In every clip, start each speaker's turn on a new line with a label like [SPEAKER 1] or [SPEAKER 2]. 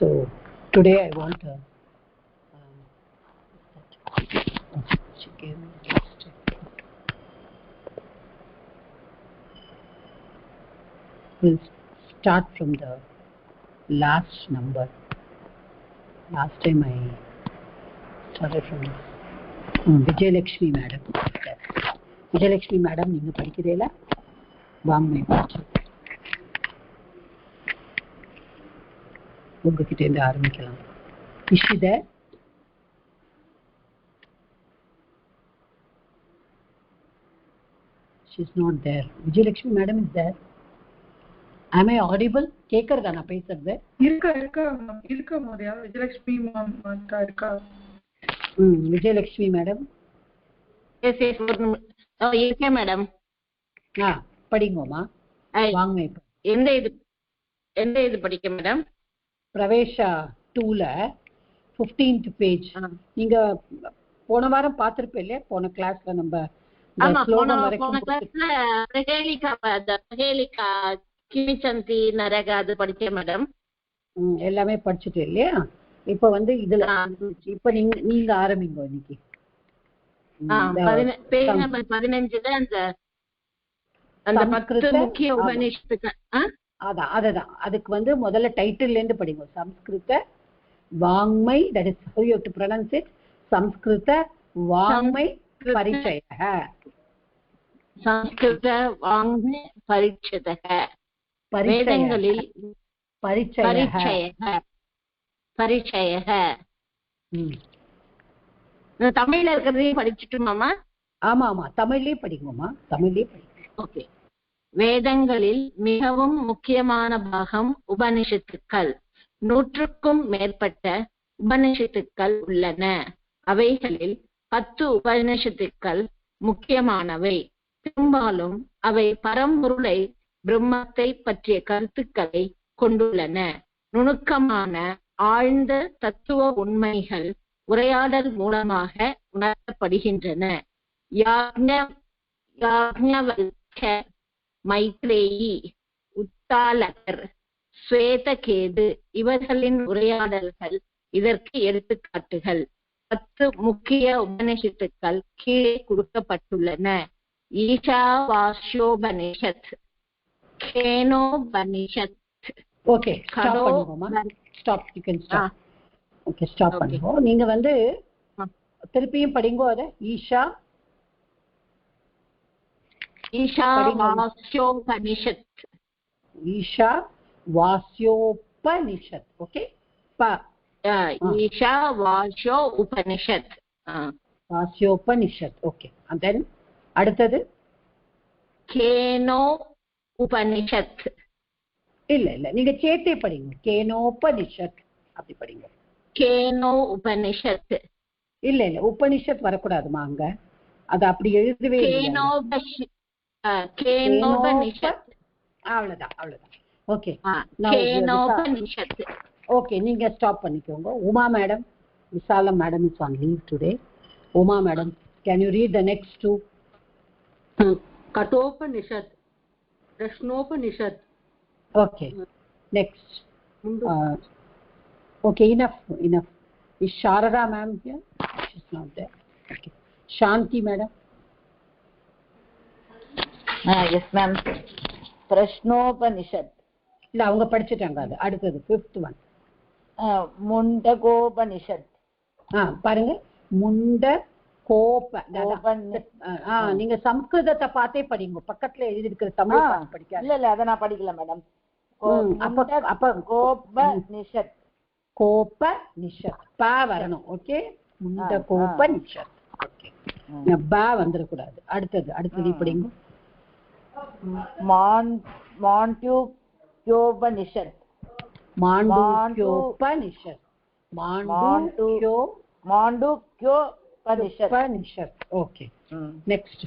[SPEAKER 1] So today I want she gave me a list. We'll start from the last number. Last time I started from Vijayalakshmi madam. Vijayalakshmi madam நீங்க படிக்கிறீங்களா? வாங்க படிச்சு உங்ககிட்ட இருந்து ஆரம்பிக்கலாம். Is she there? She's not there. Vijayalakshmi madam is there. Am I audible? கேக்குறதா நான் பேசுறது?
[SPEAKER 2] இருக்க மோதியா விஜயலட்சுமி மாதா இருக்கா?
[SPEAKER 1] விஜயலட்சுமி மேடம்.
[SPEAKER 3] எஸ் இருக்கே மேடம்.
[SPEAKER 1] படிங்கோமா. வாங்க இப்ப. எந்த இது படிக்க மேடம்? பிரவேஷா 2ல 15th page. நீங்க போன வாரம் பாத்திருப்பீங்க போன கிளாஸ்ல நம்ம ஸ்லோகம் வரைக்கும்
[SPEAKER 3] கிமிச்சந்தி நரக அது படிச்சேன் மேடம்.
[SPEAKER 1] எல்லாமே படிச்சுட்டு இல்லையா? இப்ப வந்து இதுல இப்ப நீங்க ஆரம்பிங்க இன்னைக்கு.
[SPEAKER 3] பேஜ் நம்பர் 15ல அந்த 10 முக்கிய உபநிஷத்துக்கள்.
[SPEAKER 1] அதான் அதுக்கு வந்து முதல்ல டைட்டில்ல இருந்து படிங்க. சம்ஸ்கிருத வாங்மை, that is how you have to pronounce it. சம்ஸ்கிருத வாங்மை பரிச்சயः.
[SPEAKER 3] சம்ஸ்கிருத வாங்மை பரிச்சயः. வேதங்களில் பரிச்சயः. தமிழ்ல இருக்கிறதையும் படிச்சுட்டுமாமா?
[SPEAKER 1] ஆமா தமிழ்லயே படிங்கம்மா. தமிழ்லயே படிங்க.
[SPEAKER 3] ஓகே. வேதங்களில் மிகவும் முக்கியமான பாகம் உபனிஷத்துக்கள். 100க்கும் மேற்பட்ட உபனிஷத்துக்கள் உள்ளன. அவைகளில் 10 உபனிஷத்துக்கள் முக்கியமானவை. பெரும்பாலும் அவை பரம்பொருளை பிரம்மத்தை பற்றிய கருத்துக்களை கொண்டுள்ளன. நுணுக்கமான ஆழ்ந்த தத்துவ உண்மைகள் உரையாடல் மூலமாக உணரப்படுகின்றன. யாக்ஞவல்க்ய, மைத்ரேயி, உத்தாலகர், ஸ்வேதகேது இவர்களின் உரையாடல்கள் இதற்கு எடுத்துக்காட்டுகள். 10 முக்கிய உபனிஷத்துக்கள் கீழே கொடுக்கப்பட்டுள்ளன. Ishavasyopanishad, Kenopanishad.
[SPEAKER 1] Okay, stop. You can stop. Okay, stop பண்ணுங்க. நீங்க வந்து திருப்பியும் படிங்கோ. அத
[SPEAKER 3] ஈஷாவாஸ்யோபனிஷத்.
[SPEAKER 1] ஈஷாவாஸ்யோபனிஷத். ஓகே,
[SPEAKER 3] ஈஷாவாஸ்யோ உபனிஷத்.
[SPEAKER 1] வாஸ்யோபனிஷத். ஓகே. and then அடுத்தது
[SPEAKER 3] கேனோ உபனிஷத்.
[SPEAKER 1] இல்ல நீங்க சேர்த்தே படிங்க. கேனோபனிஷத் அப்படி படிங்க.
[SPEAKER 3] கேனோ உபனிஷத்.
[SPEAKER 1] இல்ல உபனிஷத் வரக்கூடாதுமா அங்க. அது அப்படி எழுதவே
[SPEAKER 3] கேனோபனிஷத்.
[SPEAKER 1] அவ்வளவுதான். ஓகே,
[SPEAKER 3] கேனோபனிஷத்.
[SPEAKER 1] ஓகே, நீங்க ஸ்டாப் பண்ணிக்கோங்க. Uma madam, Visalam madam is on leave today. Uma madam, can you read the next two?
[SPEAKER 2] Kathopanishad, Prashnopanishad.
[SPEAKER 1] Okay, next. Okay, enough. Is Sharada ma'am here? She's not there. Okay. Shanti madam.
[SPEAKER 4] Yes ma'am. Prashnopanishad.
[SPEAKER 1] இல்ல அவங்க படிச்சிட்டாங்க. அது அடுத்தது 5th one.
[SPEAKER 4] Mundakopanishad.
[SPEAKER 1] பாருங்க, முண்டகோப. நீங்க சம்ஸ்கிருதத்தை பார்த்தே படிங்க. பக்கத்துல எழுதி இருக்கிற தமிழ் படிக்க.
[SPEAKER 4] இல்ல அத நான் படிக்கல மேடம். அப்ப கோபனிஷத்.
[SPEAKER 1] கோபனிஷத் பா வரணும். ஓகே, முண்டகோபனிஷத். ஓகே, பா வந்துட கூடாது. அடுத்தது படிங்க.
[SPEAKER 4] Mandukyopanishad.
[SPEAKER 1] Mandukyopanishad. Mandukyopanishad. Okay, next.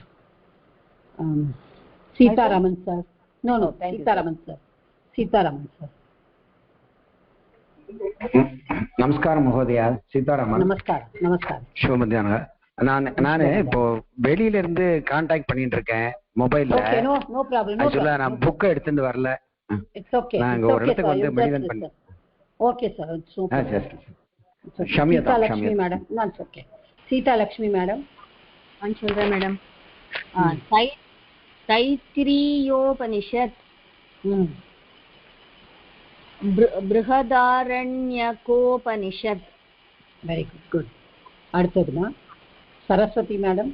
[SPEAKER 1] Sitaraman sir. No Sitaraman sir.
[SPEAKER 5] நமஸ்காரம் மகோதயா. சீதாராமன்.
[SPEAKER 1] நமஸ்காரம்.
[SPEAKER 5] சுப மத்தியானம். நானு இப்போ வெளியில இருந்து கான்டாக்ட் பண்ணிட்டு இருக்கேன் மொபைல்ல.
[SPEAKER 1] No problem.
[SPEAKER 5] ஆக்சுவலா நான் புக் எடுத்துட்டு வரல.
[SPEAKER 1] It's okay.
[SPEAKER 5] நான் ஒரு இடத்துக்கு வந்து மெடிவன் பண்ணேன்.
[SPEAKER 1] Okay, sir. It's okay.
[SPEAKER 5] Yes.
[SPEAKER 1] It's okay.
[SPEAKER 5] Shamyata,
[SPEAKER 1] Sita Lakshmi,
[SPEAKER 5] Shamyata.
[SPEAKER 1] madam. No, it's okay. Sita Lakshmi, madam.
[SPEAKER 4] நான் சொல்றேன் madam. Taittiriyopanishad, Brihadaranyakopanishad.
[SPEAKER 1] Very good. Good. அடுத்ததுமா Saraswati madam.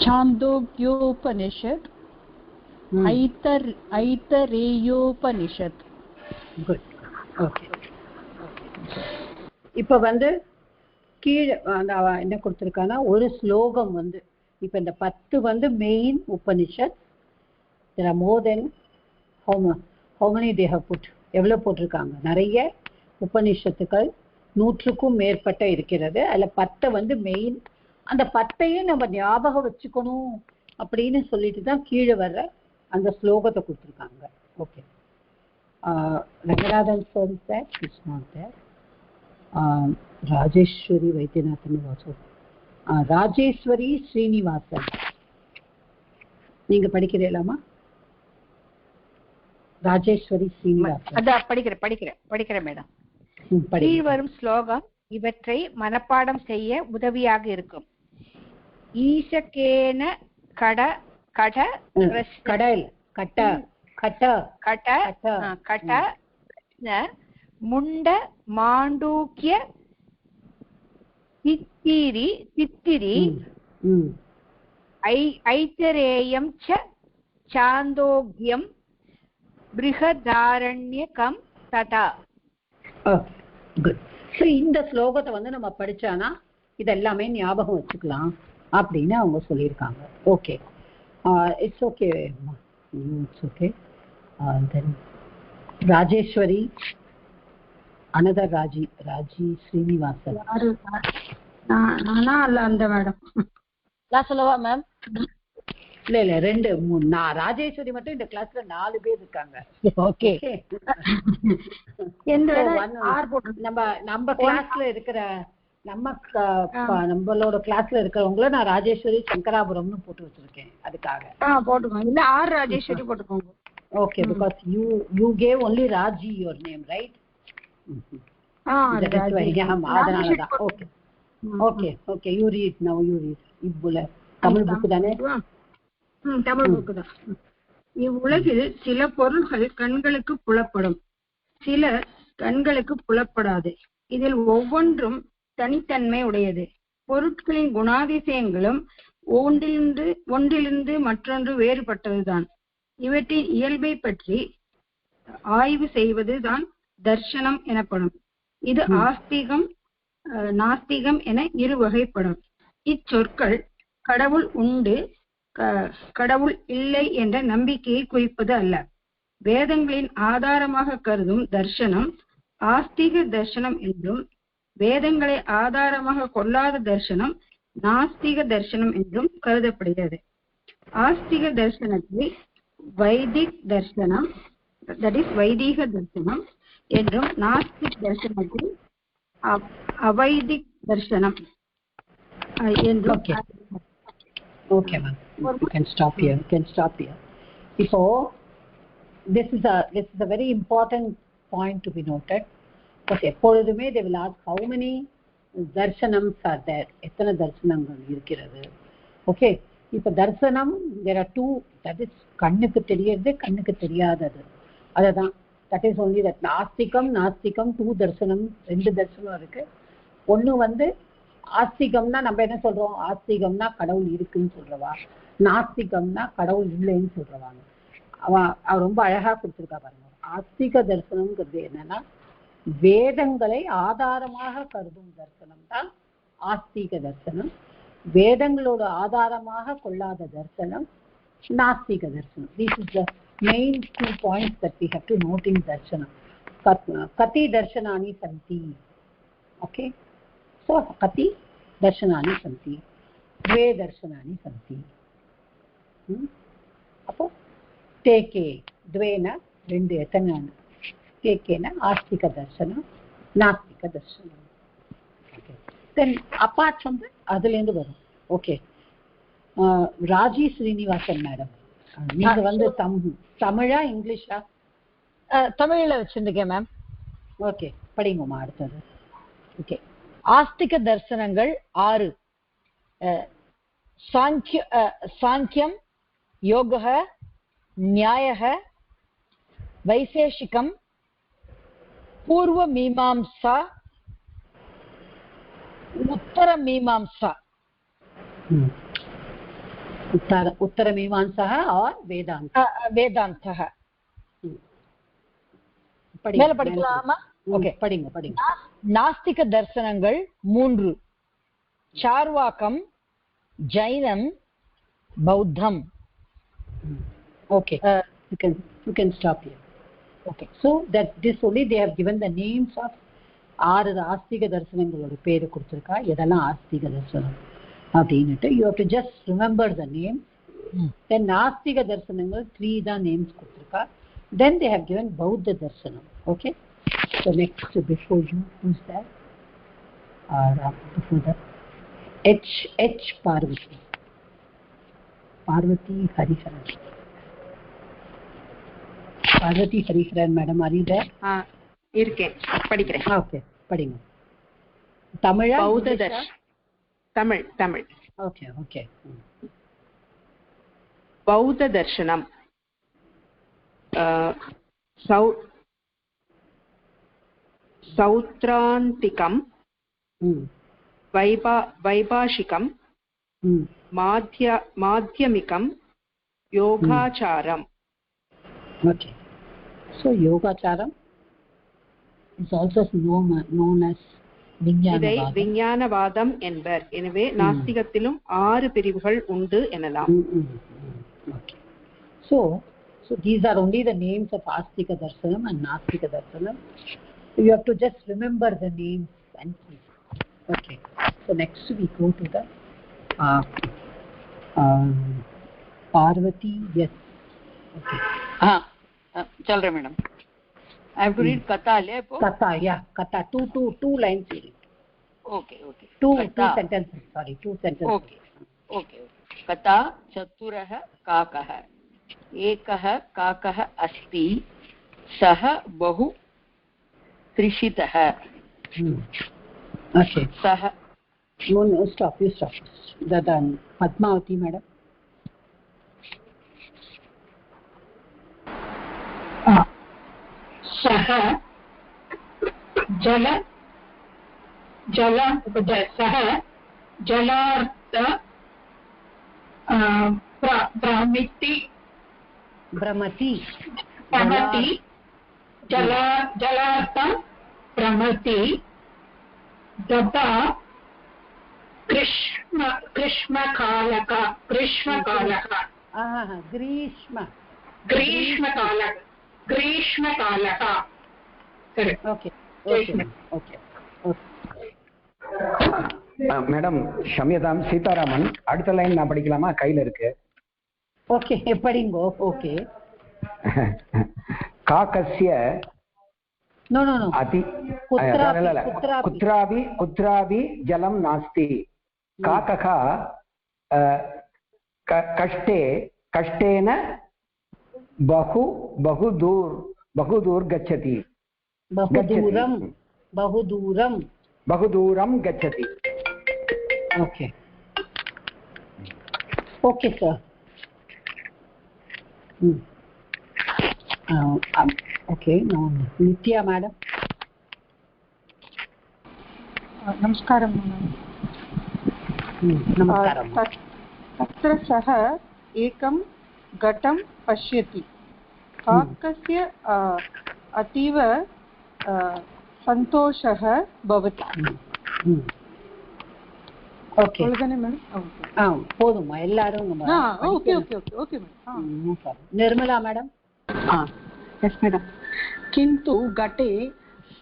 [SPEAKER 2] Chandogyopanishad, Aitareyopanishad.
[SPEAKER 1] Good. Okay. இப்போ வந்து கீழே என்ன கொடுத்துருக்காங்கன்னா ஒரு ஸ்லோகம் வந்து இப்போ இந்த 10 வந்து main Upanishad. there are more than how many they have put, எவ்வளோ போட்டிருக்காங்க, நிறைய உபனிஷத்துக்கள் 100க்கும் மேற்பட்ட இருக்கிறது. அதில் 10 வந்து மெயின். அந்த 10ஐயும் நம்ம ஞாபகம் வச்சுக்கணும் அப்படின்னு சொல்லிட்டு தான் கீழே வர்ற அந்த ஸ்லோகத்தை கொடுத்துருக்காங்க. Okay. Ranganathan sir is there, is not there. Rajeswari Vaidyanathan also. Rajeswari Srinivasan நீங்க படிக்கிறீங்களாமா? ராஜேஸ்வரி ஸ்ரீனிவாசன்.
[SPEAKER 4] அதான் படிக்கிறேன் மேடம். கீழ்வரும் ஸ்லோகம் இவற்றை மனப்பாடம் செய்ய உதவியாக இருக்கும். ஈசகேன கட கட
[SPEAKER 1] கடல் கட்ட கட்ட
[SPEAKER 4] கட கட முண்ட மாண்டூக்கிய சித்திரி ஐத்தரேயம் ச சாந்தோக்யம் பிருஹதாரண்யகம் ததா.
[SPEAKER 1] குட். ஸோ இந்த ஸ்லோகத்தை வந்து நம்ம படிச்சானா இதெல்லாமே ஞாபகம் வச்சுக்கலாம் அப்படின்னு அவங்க சொல்லியிருக்காங்க. Okay, it's okay, it's okay. Then Rajeswari, another Raji Srinivasan.
[SPEAKER 2] நானா அல்ல அந்த மேடம்?
[SPEAKER 4] நான் சொல்லவா மேம்?
[SPEAKER 1] இல்ல 2 3 நான் ராஜேஸ்வரி மட்டும் இந்த கிளாஸ்ல 4 பேர் இருக்காங்க. ஓகே. நம்ம கிளாஸ்ல இருக்கிற நம்மளோட கிளாஸ்ல இருக்கிறவங்கள நான் ராஜேஸ்வரி சங்கராபுரம்னு போட்டு வச்சிருக்கேன். அதுக்காக
[SPEAKER 2] போட்டுக்கோங்க. இல்ல ஆர் ராஜேஸ்வரி போட்டுக்கோங்க.
[SPEAKER 1] Okay, because you gave only Raji your name, right? அதனாலதான். Okay okay okay. you read now, you read. இவ்வளவு தமிழ் புக் தானே?
[SPEAKER 2] தமிழ் புக்கு தான். இவ்வுலகில் சில பொருள்கள் கண்களுக்கு புலப்படும், சில கண்களுக்கு புலப்படாது. இதில் ஒவ்வொன்றும் தனித்தன்மை உடையது. பொருட்களின் குணாதிசயங்களும் ஒன்றிலிருந்து மற்றொன்று வேறுபட்டதுதான். இவற்றின் இயல்பை பற்றி ஆய்வு செய்வது தான் தர்சனம் எனப்படும். இது ஆஸ்திகம் நாஸ்திகம் என இரு வகைப்படும். இச்சொற்கள் கடவுள் உண்டு கடவுள் இல்லை என்ற நம்பிக்கையை குறிப்பது அல்ல. வேதங்களின் ஆதாரமாக கருதும் தர்சனம் ஆஸ்திக தர்சனம் என்றும், வேதங்களை ஆதாரமாக கொள்ளாத தர்சனம் நாஸ்திக தர்சனம் என்றும் கருதப்படுகிறது. ஆஸ்திக தர்சனத்தை வைதிக் தர்சனம், தட் இஸ் வைதீக தர்சனம் என்றும், நாஸ்திக் தர்சனத்தில் அவைதிக் தர்சனம் என்றும்.
[SPEAKER 1] Okay, ma'am. You can stop here. So, this is a very important point to be noted. Because எப்பொழுதுமே they will ask how many தர்சனம்ஸ் are there, எத்தனை தர்சனங்கள் இருக்கிறது. ஓகே, இப்போ தர்சனம் there are 2, that is கண்ணுக்கு தெரியறது, கண்ணுக்கு தெரியாதது. அதுதான் that is only that. நாஸ்திகம் 2 தர்சனம், 2 தர்சனம் இருக்கு. ஒன்று வந்து ஆஸ்திகம்னா நம்ம என்ன சொல்றோம், ஆஸ்திகம்னா கடவுள் இருக்குன்னு சொல்றவா, நாஸ்திகம்னா கடவுள் இல்லைன்னு சொல்றவாங்க. அவ ரொம்ப அழகா கொடுத்துருக்கா பாருங்க. ஆஸ்திக தர்சனம்ங்கிறது என்னன்னா வேதங்களை ஆதாரமாக கருதும் தர்சனம் தான் ஆஸ்திக தர்சனம். வேதங்களோட ஆதாரமாக கொள்ளாத தர்சனம் நாஸ்திக தர்சனம். This is the main 2 points that we have to note in darshanam. Kati darshanani santi. Okay, so kati darshanani santi, dve darshanani santi. அப்போ தேக்கே துவேனா 2 எத்தனை, தேக்கேனா ஆஸ்திக தர்சனம் நாஸ்திக தர்சனம். ஓகே, தென் அப்பார்ட் ஃப்ரம் அதுலேருந்து வரும். Okay, Raji Srinivasan madam. நீங்க வந்து தமிழா இங்கிலீஷா?
[SPEAKER 4] தமிழ்ல வச்சிருக்கேன் மேம்.
[SPEAKER 1] ஓகே, படிங்கம்மா அடுத்தது.
[SPEAKER 4] Okay, ஆஸ்திக தர்சனங்கள் 6. சாங்கியம், யோகः, न्यायः, वैशेषिकं, पूर्वमीमांसा, उत्तरमीमांसा.
[SPEAKER 1] उत्तरमीमांसा और
[SPEAKER 4] वेदान्तः. மேல படிக்கலாமா? ஓகே,
[SPEAKER 1] படிங்க.
[SPEAKER 4] நாஸ்திக தர்சனங்கள் 3. சார்வாகம், ஜைனம், பௌத்தம்.
[SPEAKER 1] Okay, you can stop here. Okay, so that this only they have given the names of 6 ஆஸ்திக தர்சனங்களோட பேரு கொடுத்திருக்கா. இதெல்லாம் ஆஸ்திக தர்சனம் அப்படின்னுட்டு you have to just remember the name. Then நாஸ்திக தர்சனங்கள் 3 தான் names கொடுத்திருக்கா. Then they have given பௌத்த தர்சனம். Okay, so next before you, who's that? Before that, H Parvati Hariharan. Parvati Hariharan madam, are you there?
[SPEAKER 6] இருக்கேன், படிக்கிறேன்.
[SPEAKER 1] Okay, படிங்க. தமிழா?
[SPEAKER 6] பௌத்த Tamil.
[SPEAKER 1] Okay.
[SPEAKER 6] பௌத்த தர்சனம் சௌத்ராந்திகம், வைபாஷிகம், மாத்தியமிகம், யோகாச்சாரம்.
[SPEAKER 1] Okay, so yogacharam is also known as
[SPEAKER 6] இதை விஞ்ஞானவாதம் என்பர். எனவே நாஸ்திகத்திலும் 6 பிரிவுகள் உண்டு எனலாம்.
[SPEAKER 1] Okay, so these are only the names of Astika Darshanam and Nastika Darshanam. You have to just remember the names and keep. Okay, so next we go to the Parvati. Yes, okay.
[SPEAKER 7] चल रहे madam. I have to read katha le po.
[SPEAKER 1] Katha two lines here.
[SPEAKER 7] Okay.
[SPEAKER 1] Two sentences, sorry, 2 sentences.
[SPEAKER 7] Okay. katha chaturah kakah, ekah kakah asti, sah bahu trishitah.
[SPEAKER 1] Okay, sah. No, stop. Then Padmavati madam.
[SPEAKER 2] सः जलार्थ भ्रमति जलार्थं भ्रमति गता ग्रीष्मकालः
[SPEAKER 1] Okay.
[SPEAKER 5] Madam ஷம்யதாம் Sitharaman. அடுத்த line நான் படிக்கலாமா? கையில இருக்கு.
[SPEAKER 1] Okay, படிங்கோ. Okay.
[SPEAKER 5] காகஸ்ய
[SPEAKER 1] no
[SPEAKER 5] அதி குத்ராபி ஜலம் நாஸ்தி. காகः கஷ்டேன बहु दूर गच्छति. बहु दूरं गच्छति.
[SPEAKER 1] Okay sir. Okay, now Nitya madam.
[SPEAKER 8] नमस्कारं. तत्र सः एकं घटं पश्यति. काकस्य अतीव सन्तोषः भवति.
[SPEAKER 1] ஓகே போதுமா எல்லாரும்?
[SPEAKER 8] Okay
[SPEAKER 1] Nirmala madam.
[SPEAKER 8] Yes madam. किन्तु घटे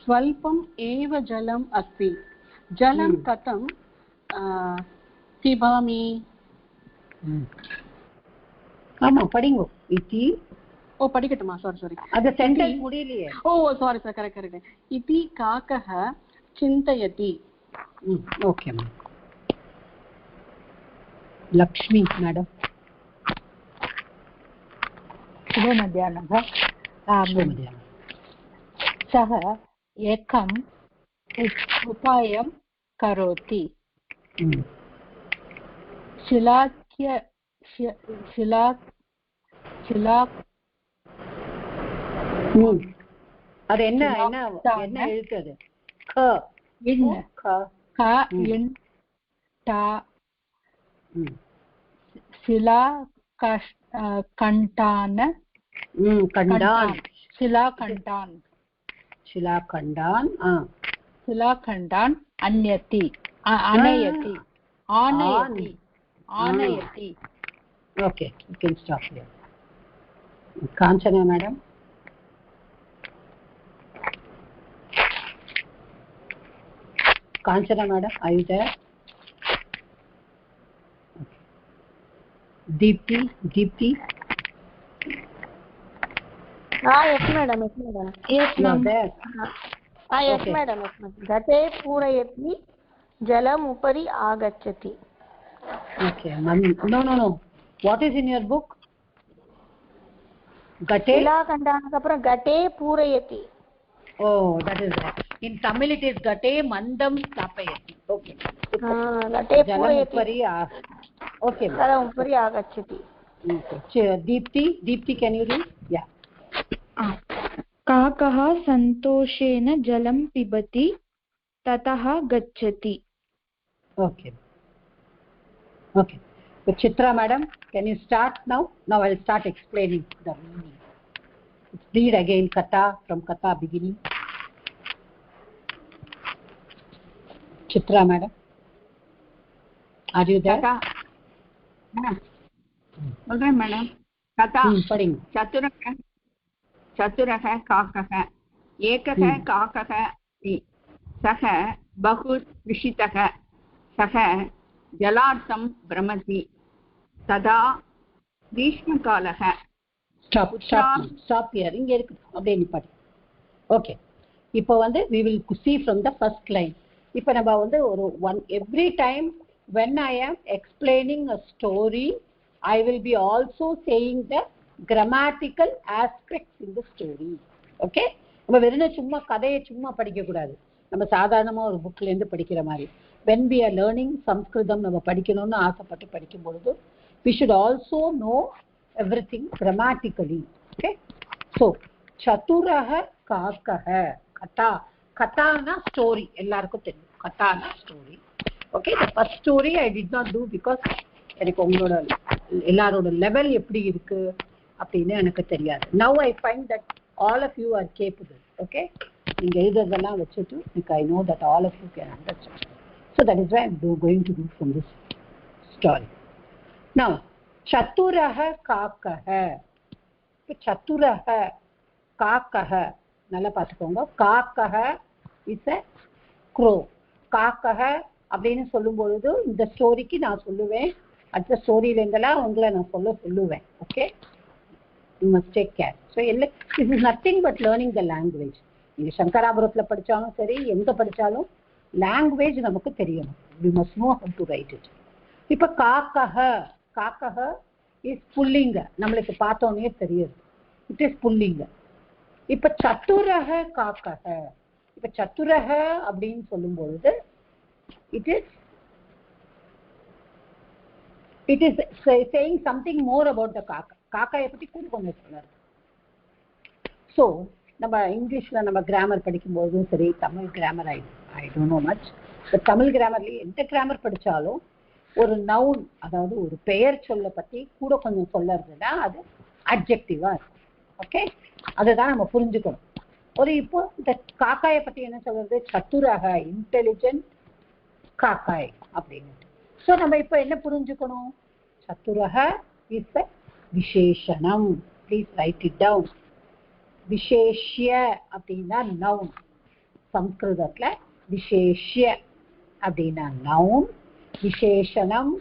[SPEAKER 8] स्वल्पम् एव जलम् अस्ति. जलं कथं पिबामि?
[SPEAKER 1] ஆமா படிங்கோ. इति
[SPEAKER 8] படிக்கட்டுமா? சாரி
[SPEAKER 1] அது சென்டென்ஸ் முடியலையே.
[SPEAKER 8] Sorry sir, correct. इति काकः चिन्तयति.
[SPEAKER 1] Okay ma'am. लक्ष्मी मैडम. शुभमध्याह्नः सः एकम् उपायं करोति அது என்ன என்ன என்ன எழுத்து க இன் க இன் டா சிலா கண்டான கண்டான் சிலா கண்டான் शिलाखण्डान् शिलाखण्डान् अन्यति आनयति आनयति आनयति okay you can stop here Kanchana madam Kanchana madam are you there Deepti Deepti
[SPEAKER 9] yes madam yes madam घटे पूरयति जलम् उपरि आगच्छति
[SPEAKER 1] okay no what is in your book घटे
[SPEAKER 9] शिलाखण्डानः अपरं घटे पूरयति
[SPEAKER 1] oh that is right in Tamil it is घटे मन्दं स्थापयति okay
[SPEAKER 9] घटे पूरयति
[SPEAKER 1] okay
[SPEAKER 9] जलम् उपरि आगच्छति
[SPEAKER 1] okay Deepti can you read yeah
[SPEAKER 10] काकः सन्तोषेण जलं पिबति ततः गच्छति
[SPEAKER 1] okay okay so Chitra madam can you start now I'll start explaining the meaning. Read again katha from katha beginning. Chitra madam are you there
[SPEAKER 2] okay madam katha
[SPEAKER 1] pading
[SPEAKER 2] चतुरः काकः एकः काकः सः बहु कृषितः सः जलार्थं भ्रमति तदा ग्रीष्मकालः
[SPEAKER 1] stop here இங்க இருக்கு அப்படியே நிப்பாட்டு ஓகே இப்போ வந்து we will see from the first line இப்போ நம்ம வந்து ஒரு every time when I am explaining a story I will be also saying the grammatical aspects in the story okay நம்ம வெறும் சும்மா கதையை சும்மா படிக்க கூடாது நம்ம சாதாரணமா ஒரு bookல இருந்து படிக்கிற மாதிரி when we are learning sanskritam நம்ம படிக்கணும்னு ஆசைப்பட்டு படிக்கும் பொழுது we should also know everything grammatically okay so chaturah kakah katana story எல்லாருக்கும் தெரியும் katana story okay the first story I did not do because எனக்கு உங்களோட எல்லாரோட லெவல் எப்படி இருக்கு அப்படினே எனக்கு தெரியாது now I find that all of you are capable okay நீங்க எழுதுறதெல்லாம் வச்சிட்டு I know that all of you can understand so that is why I am going to do from this story now chaturah kakah chaturah kakah நல்லா பாத்துக்கோங்க kakah is a crow kakah அப்படினு சொல்லும்போது இந்த ஸ்டோரிக்கு நான் சொல்லுவேன் அடுத்த ஸ்டோரியில இருந்தெல்லாம் உங்களை நான் சொல்லுவேன் okay you must take care so this is nothing but learning the language நீங்க சங்கராபுரத்துல படிச்சாலும் சரி எங்க படிச்சாலும் language நமக்கு தெரியணும் we must know how to write it இப்ப காக்கஹ is pulling நமக்கு பார்த்தோனே தெரியுது it is pulling இப்ப சத்துரஹ காக்கஹ இப்ப சத்துரஹ அப்படினு சொல்லும்போது it is saying something more about the காக்காயை பத்தி கொஞ்சம் சொல்றாரு so நம்ம இங்கிலீஷ்ல நம்ம கிராமர் படிக்கும்போது சரி Tamil grammar I don't know much but Tamil கிராமர்ல எந்த கிராமர் படிச்சாலும் ஒரு நவுன் அதாவது ஒரு பெயர் சொல்ல பத்தி கூட கொஞ்சம் சொல்றதுன்னா அது அட்ஜெக்டிவா இருக்கும் ஓகே அதுதான் நம்ம புரிஞ்சுக்கணும் ஒரு இப்போ இந்த காக்காயை பத்தி என்ன சொல்றது சத்துரக இன்டெலிஜென்ட் காக்காய் அப்படின்னு so நம்ம இப்போ என்ன புரிஞ்சுக்கணும் சத்துரக இஸ் a விசேஷணம் please write it down விசேஷ்ய அப்படின்னா noun சம்ஸ்கிருதத்துல விசேஷ்ய அப்படின்னா noun விசேஷணம்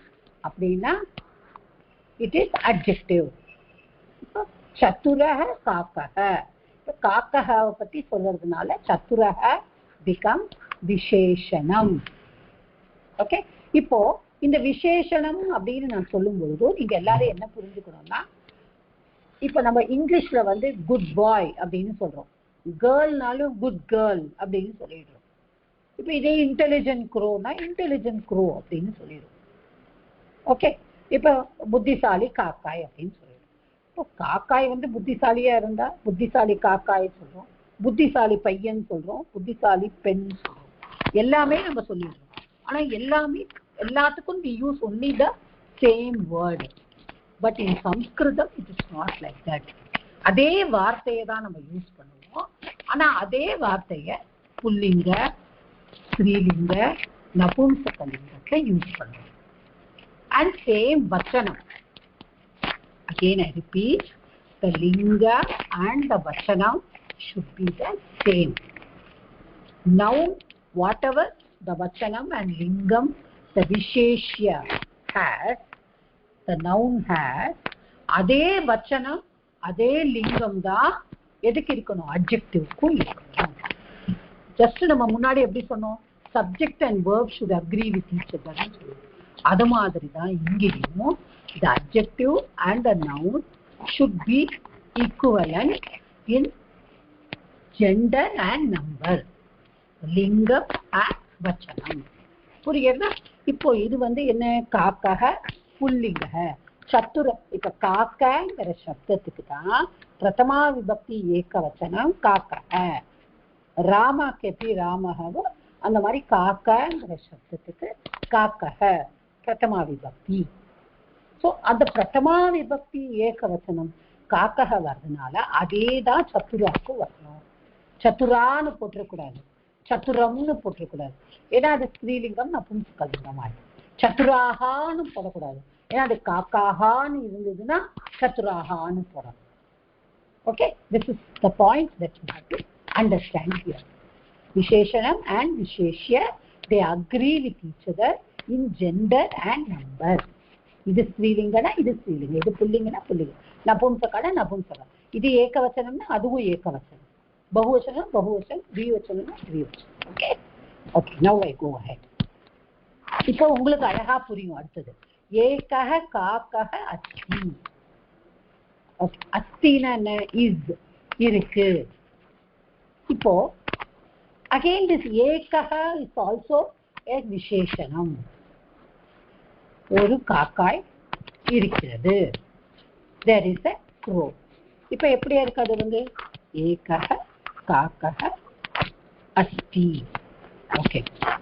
[SPEAKER 1] அப்படின்னா it is adjective சத்துரக காக்கஹ காக்கஹவை பத்தி சொல்றதுனால சத்துரக become விசேஷணம் ஓகே இப்போ இந்த விசேஷணம் அப்படின்னு நான் சொல்லும் பொழுது நீங்க எல்லாரும் என்ன புரிஞ்சுக்கணும்னா இப்ப நம்ம இங்கிலீஷ்ல வந்து குட் பாய் அப்படின்னு சொல்றோம், கேர்ள்னாலும் குட் கேர்ள் அப்படின்னு சொல்லிடுறோம். இப்ப இதே இன்டெலிஜென்ட் க்ரோனா இன்டெலிஜென்ட் க்ரோ அப்படின்னு சொல்லிடுறோம். ஓகே, இப்ப புத்திசாலி காக்காய் அப்படின்னு சொல்லிடுறோம். இப்போ காக்காய் வந்து புத்திசாலியா இருந்தா புத்திசாலி காக்காய் சொல்றோம், புத்திசாலி பையன் சொல்றோம், புத்திசாலி பெண் சொல்றோம், எல்லாமே நம்ம சொல்லிடுறோம். ஆனா எல்லாத்துக்கும் we use only the same word, but in Sanskritam it is not like that. அதே வார்த்தையை தான் நம்ம யூஸ் பண்ணுவோம். ஆனா அதே வார்த்தையை புல்லிங்க, ஸ்ரீலிங்க, நபும்சகலிங்கத்துல யூஸ் பண்ணுவோம். and same vachanam, again I repeat, the linga and the vachanam should be the same. Now whatever the vachanam and lingam the visheshya has, the noun has, அதே vachanam அதே lingam தான் எதுக்கு இருக்கணும், adjectiveக்கும் இருக்கணும். ஜஸ்ட் நம்ம முன்னாடி எப்படி சொன்னோம், subject and verb should agree with each other. அது மாதிரி தான் இங்கேயும் the adjective and the noun should be equivalent in gender and number, lingam and vachanam. புரியுதா? இப்போ இது வந்து என்ன, காக்கக புல்லிங்க சத்துர. இப்ப காக்கங்கிற சப்தத்துக்கு தான் பிரதமா விபக்தி ஏகவச்சனம் காக்கக. ராமாக்கு எப்படி ராமகவோ அந்த மாதிரி காக்கங்கிற சப்தத்துக்கு காக்கக பிரதமா விபக்தி. ஸோ அந்த பிரதமா விபக்தி ஏகவச்சனம் காக்கக வர்றதுனால அதே தான் சத்துராக்கு வரணும். சத்துரான்னு போட்டுறக்கூடாது, சத்துரம்னு போட்டுறக்கூடாது, ஏன்னா அது ஸ்ரீலிங்கம் நபும்சகலிங்கம் ஆயிடும். சத்துராகான்னு போடக்கூடாது, ஏன்னா அது காக்காகான்னு இருந்ததுன்னா சத்துராகான்னு போடணும். Okay, this is the point that you have to understand here. விசேஷணம் அண்ட் விசேஷ்ய they agree with each other in gender and number. இது ஸ்ரீலிங்கனா இது ஸ்ரீலிங்கம், இது புல்லிங்கனா புல்லிங்கம், நபும்சகனா நபும்சகம். இது ஏகவச்சனம்னா அதுவும் ஏகவச்சனம், பகுவச்சனம் பகுவச்சனம், த்விவச்சனம்னா த்விவச்சனம். Okay okay, now I go ahead. இப்போ உங்களுக்கு அழகா புரியும். அடுத்தது ஏகஹ காக்கஹ அஸ்தி. அஸ்தினா என்ன, இஸ் இருக்கு. இப்போ again this ஏகஹ is also a விசேஷணம். ஒரு காக்காய் இருக்கிறது, there is a crow. இப்போ எப்படி இருக்கு அது வந்து ஏகஹ காக்கஹ அஸ்தி. ஓகே,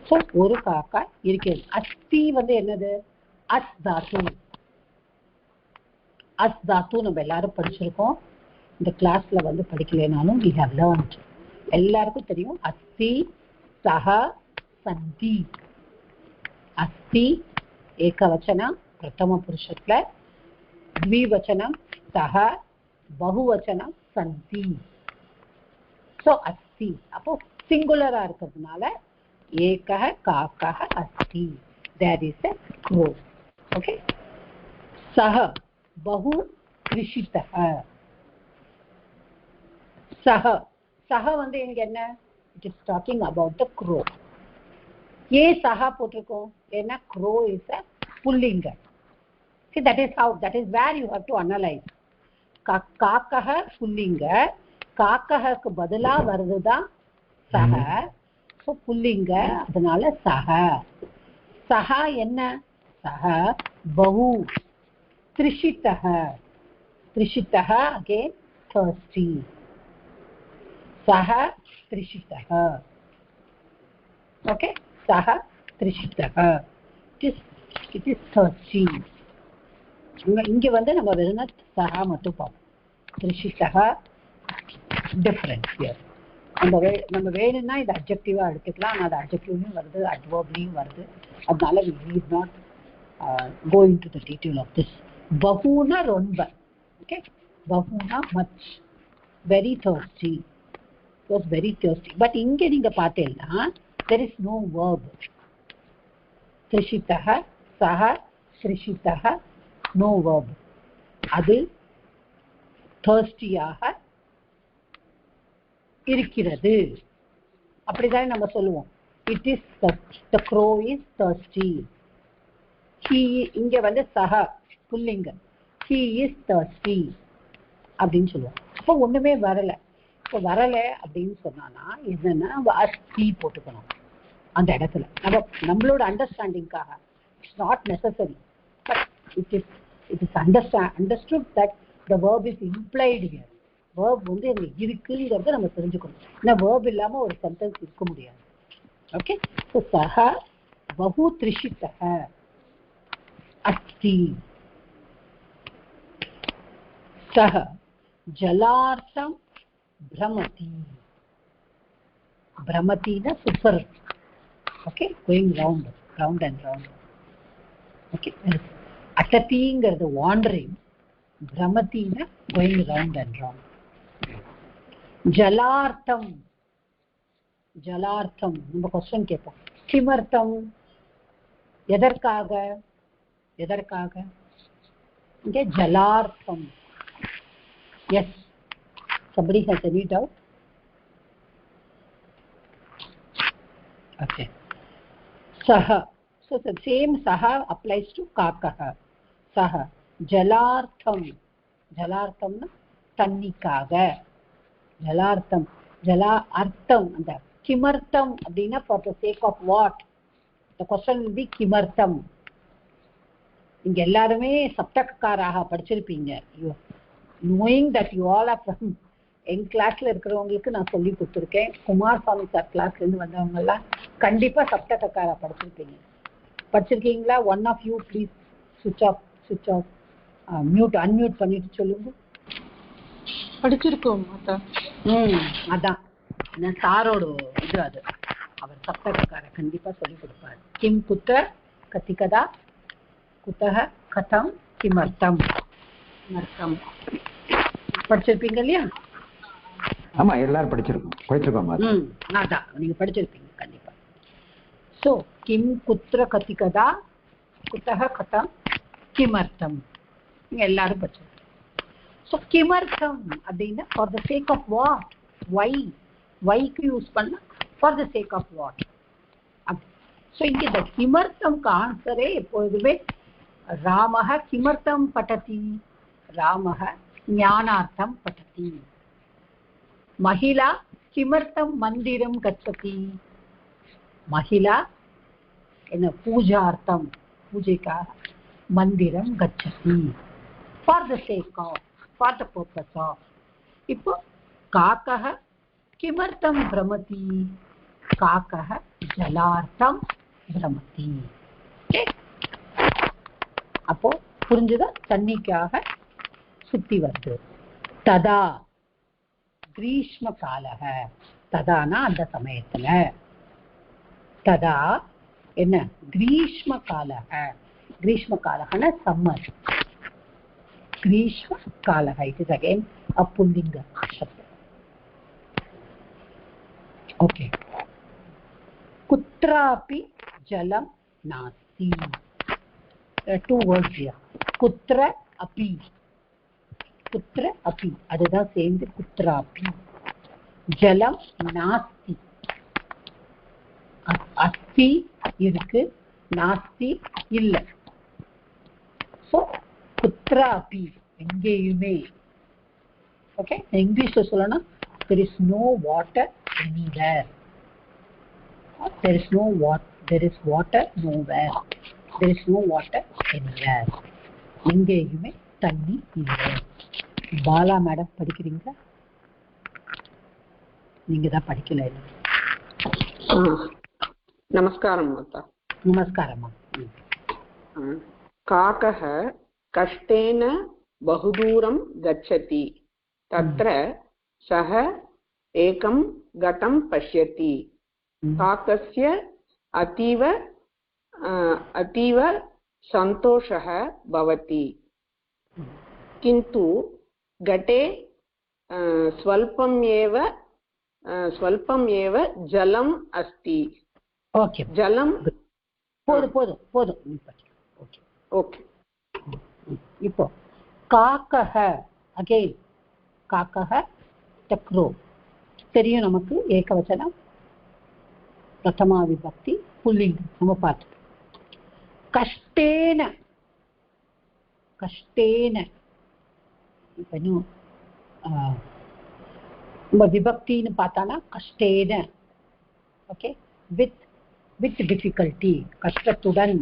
[SPEAKER 1] ஸோ ஒரு காக்காய் இருக்கிறது. அஸ்தி வந்து என்னது, அஸ் தாத்து. அஸ் தாத்து நம்ம எல்லாரும் படிச்சிருக்கோம். இந்த கிளாஸ்ல வந்து படிக்கலைனாலும் we have learned. எல்லாருக்கும் தெரியும் அஸ்தி சஹ சந்தி. அஸ்தி ஏகவச்சனம் பிரதம புருஷத்துல, த்விவச்சனம் சஹ, பகுவச்சனம் சந்தி. ஸோ அஸ்தி அப்போ சிங்குலரா இருக்கிறதுனால ஏகஹ காக்கஹ அஸ்தி, there is a crow. okay, சஹ பகு கிருஷிதஹ. சஹ சஹ வந்து இங்க என்ன, it is talking about the crow. ஏன் சஹ போட்டிருக்கோம், ஏன்னா crow is a pullinga. see, that is where you have to analyze. காக்கஹ புல்லிங்க, காக்கஹக்கு பதிலா வருதுதான் சஹ. ஸோ புல்லிங்க, அதனால சஹ. சஹ என்ன, சஹ பஹு. த்ரிஷிதஹ, த்ரிஷிதஹ again thirsty. சஹ த்ரிஷிதஹ. ஓகே, சஹ த்ரிஷிதஹ, it is thirsty. இங்க வந்து நம்ம வெறும் சஹா மட்டும் பார்ப்போம். த்ரிஷிதஹ டிஃபரன்ஸ் ஹியர். நம்ம வேணும்னா இது அட்ஜெக்டிவா எடுத்துக்கலாம், ஆனால் அது அட்ஜெக்டிவ்லையும் வருது, அட்வர்ப்லையும் வருது. அதனால we need not go into the detail of this. பஹூனா ரொம்ப, ஓகே, பஹூனா much, very thirsty, was very thirsty. But இங்க நீங்க பார்த்தீங்கன்னா there is no verb. த்ரிஷிதஹ சஹ த்ரிஷிதஹ, no verb. அது thirsty-யாக இருக்கிறது, அப்படிதானே நம்ம சொல்லுவோம். it is the crow is thirsty. he, இங்க வந்து சஹ புல்லிங்க, he is thirsty. அப்படின்னு சொல்லுவோம். அப்போ ஒண்ணுமே வரல. இப்போ வரல அப்படின்னு சொன்னானா என்னன்னா அஸ்தி போட்டுக்கணும் அந்த இடத்துல. நம்மளோட அண்டர்ஸ்டாண்டிங்காக it's not necessary, but it is understood that the verb is implied here. verb வந்து அங்க இருக்குங்கிறத நம்ம தெரிஞ்சுக்கணும். ஏன்னா verb இல்லாம ஒரு சென்டென்ஸ் இருக்க முடியாது. ஓகே, ஸோ சஹ பஹு த்ரிஷிதஹ அஸ்தி, சஹ ஜலார்த்தம் பிரமதி. பிரமதினா சுப்பர். Okay, going round and round. Okay, அட்டதிங்கிறது வாண்டரிங், பிரமதினா கோயிங் ரவுண்ட் அண்ட் ரவுண்ட். ஜலார்த்தம், ஜலார்த்தம் நம்ம क्वेश्चन கேட்போம். கிமர்த்தம், எதற்காக, எதற்காக. இங்கே ஜலார்த்தம். Yes, somebody has any doubt? Okay, saha, so the same saha applies to kakaha. saha jalartham, jalartham na tannikaga. jalartham, jala artham, and kimartham அப்படினா for the sake of what. the question will be kimartham. இங்க எல்லாரும் சப்தக்காராக படிச்சிருப்பீங்க. knowing that you all are from என் கிளாஸ்ல இருக்கிறவங்களுக்கு நான் சொல்லி கொடுத்துருக்கேன். குமார் சாமி சார் கிளாஸ்ல இருந்து வந்தவங்க எல்லாம் கண்டிப்பா சப்தக்காரா படிச்சிருப்பீங்க. படிச்சிருக்கீங்களா? ஒன் ஆஃப் யூ ப்ளீஸ் சுவிட்ச் ஆஃப் மியூட் அன்மியூட் பண்ணிட்டு சொல்லுங்க.
[SPEAKER 8] படிச்சிருக்கோம்.
[SPEAKER 1] அதான் சாரோட இது, அது அவர் சப்தக்கார கண்டிப்பா சொல்லி கொடுப்பாரு. கிம் குத்த கத்திகதா குத்தக கதம் கிமர்த்தம். படிச்சிருப்பீங்க இல்லையா?
[SPEAKER 5] ஆமா, எல்லாரும் படிச்சிருக்கோம்.
[SPEAKER 1] அதான் நீங்க படிச்சிருப்பீங்க கண்டிப்பா. சோ கிம் குத்ர கதிகதா குத்தக கதம் கிமர்த்தம், நீங்க எல்லாரும் படிச்சிருக்கீங்க. சோ கிமர்த்தம் அப்படின்னா for the sake of what, why, வைக்கு யூஸ் பண்ண for the sake of what. So இங்க இந்த கிமர்த்தம்க்கு ஆன்சரே எப்பொழுதுமே ராமஹ கிமர்த்தம் பட்டதி, ராமஹ ஞானார்த்தம் பட்டதி. महिला किमर्थम मंदिरम गच्छति, महिला पूजार्थम, पूजे का मंदिरम गच्छति, for the sake of, for the purpose of. इप्पो काकः किमर्थम भ्रमति, काकः जलार्थम भ्रमति. ओके, அப்போ புரிஞ்சுதா? தண்ணிக்காக சுத்தி வருது. ததா கிரீஷ்ம காலக, ததானா அந்த சமயத்துல, ததா என்ன கிரீஷ்ம காலக, கிரீஷ்ம காலகன சம்மர், கிரீஷ்ம காலக. It is again a pullinga shabda. okay, kutrapi jalam nasti. There are two words here, kutra api, कुत्र अपि, அதுதான் சேர்ந்து குத்ராபி. ஜலம் நாஸ்தி, அஸ்தி இருக்கு, நாஸ்தி இல்ல. சோ குத்ராபி எங்கேயுமே. ஓகே, இங்கிலீஷ்ல சொல்லணும் there is no water anywhere, there is no water, there is water nowhere, there is no water anywhere. எங்கேயுமே தண்ணி இல்லை. பாலா மேடம் படிக்கிறீங்களா? நீங்க தான் படிக்கல.
[SPEAKER 6] நமஸ்காரம் மாதா.
[SPEAKER 1] நமஸ்காரம்மா.
[SPEAKER 6] காக்கः கஷ்டேன बहुदूरं गच्छति, तत्र सः एकं घटं पश्यति. काकस्य अतीव सन्तोषः भवति, किन्तु घटे स्वल्पम् एव जलम् अस्ति.
[SPEAKER 1] ओके,
[SPEAKER 6] जलं
[SPEAKER 1] போதும். Okay
[SPEAKER 6] okay.
[SPEAKER 1] இப்போ காக்கஹ, அகைன் காக்கஹ டக்ரோ தெரியும் நமக்கு. ஏகவச்சனம், பிரதமா விபக்தி, புல்லிங்கம் நம்ம பார்த்து. கஷ்டேன, கஷ்டேன இப்ப விபக்தின்னு பார்த்தானா கஷ்டேன, ஓகே, வித் வித் டிஃபிகல்ட்டி, கஷ்டத்துடன்.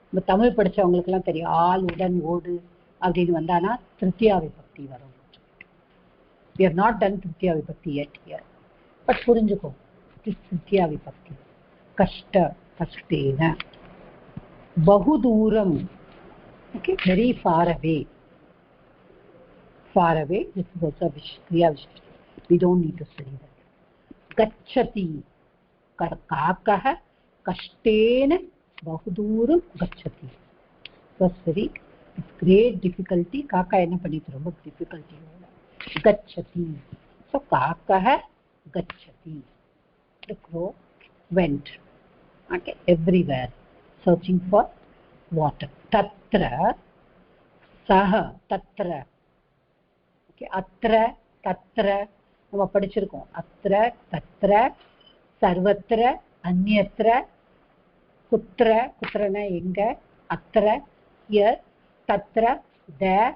[SPEAKER 1] நம்ம தமிழ் படிச்சவங்களுக்கெல்லாம் தெரியும், ஆள் உடன் ஓடு அப்படின்னு வந்தானா திருத்தியா விபக்தி வரும். we have not done திருத்தியா விபக்தி yet here, பட் புரிஞ்சுக்கோ, திருத்தியா விபக்தி. கஷ்ட, கஷ்டேன. பகு தூரம், okay, very far away. Far away, this is also a kriya visheshana. We don't need to study that. Gacchati, kakah kashtena bahu dooram gacchati. So very, it's great difficulty. Kaka enna pannithu romba difficulty. Gacchati. So kakah gacchati. The crow went, okay, everywhere, searching for water. Tatra saha, tatra, okay, atra, tatra நம்ம படிச்சிருக்கோம். அத்திர, தத்திர, சர்வத்திர, அந்நியத்திர, குத்திர, குத்திரனா எங்க, அத்திர here, தத்திர there,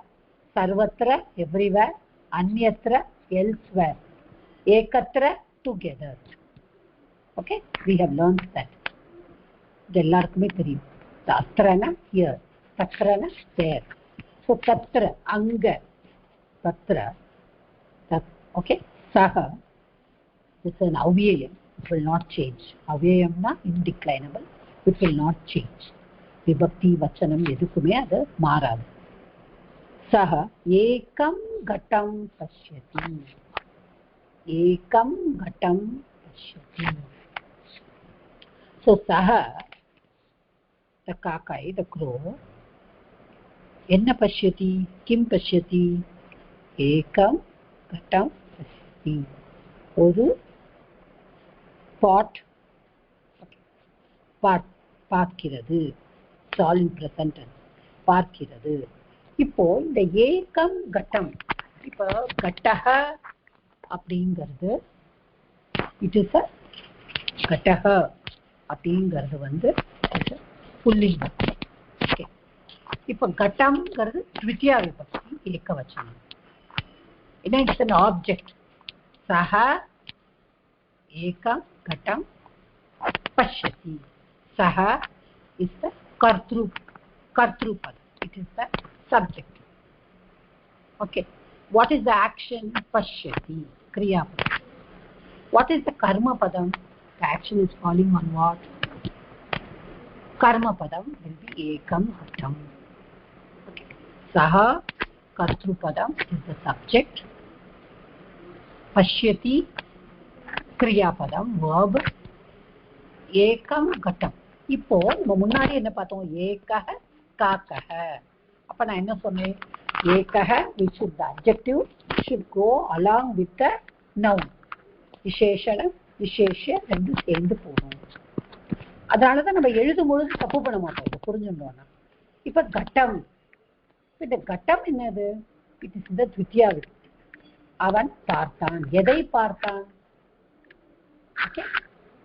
[SPEAKER 1] சர்வத்திர everywhere, அந்நியத்திர எல்ஸ்வேர், ஏகத்திர together. Okay, we have learned that. இது எல்லாருக்குமே தெரியும். அத்திரனா ஹியர், தத்திரனா தேர். ஸோ தத்திர அங்க, தத்திர, okay, saha is an avyayam, it will not change. Avyayam na indeclinable, it will not change. Vibhakti vachanam edukume adu maaradu. Saha ekam ghatam pashyati, ekam ghatam pashyati. So saha, the kakai, the crow, enna pashyati, kim pashyati, ekam ghatam pashyati. ஒரு பாட் பார்க்கிறது, all in present tense, பார்க்கிறது. இப்போ இந்த ஏகம் கட்டம், இப்போ கட்டஹ அப்படிங்கிறது, it is a கட்டஹ அப்படிங்கிறது வந்து புல்லிங்க. ஓகே, இப்போ கட்டம்ங்கிறது த்விதியா விபக்தி ஏகவச்சனம். என்ன, இட்ஸ் an object. सः एकं घटं पश्यति. सः is the कर्तृपद, it is the subject. Okay, what is the action? Pashyati, kriya padam. What is the karma padam? The action is falling on what? Karma padam will be ekam ghatam. Okay, saha kartrupadam is the subject. Pashyati kriyapadam verb, ekam ghatam. இப்போ நம்ம முன்னாடி என்ன பார்த்தோம், ஏகஹ காக்கஹ. அப்ப நான் என்ன சொன்னேன், ஏகஹ which is the adjective should go along with the noun. விசேஷணம் விசேஷ ரெண்டு சேர்ந்து போகும். அதனாலதான் நம்ம எழுதும் பொழுது தப்பு பண்ண மாட்டோம். இதை புரிஞ்சுட்டோம்னா, இப்ப கட்டம், இந்த கட்டம் என்னது, இட் இஸ் இந்த த்விதியா விபக்தி. அவன் பார்த்தான், எதை பார்த்தான்,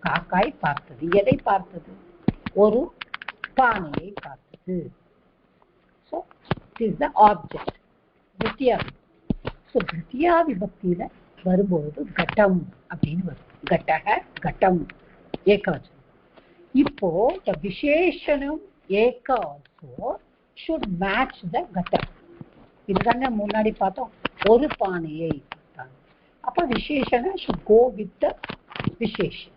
[SPEAKER 1] காக்காய் பார்த்தது. எதை பார்த்தது, ஒரு பானையை பார்த்தது. So it is the object. த்விதியா. So த்விதியா விபக்தியில வரும்போது கட்டம் அப்படின்னு வரும். கட்டஹ கட்டம் ஏகவச்சனம். இப்போ the விசேஷணம் ஏக also should match the கட்டம். இதுதானே முன்னாடி பார்த்தோம், ஒரு பானையை பார்த்தான். அப்ப விசேஷணம் should go with the விசேஷம்.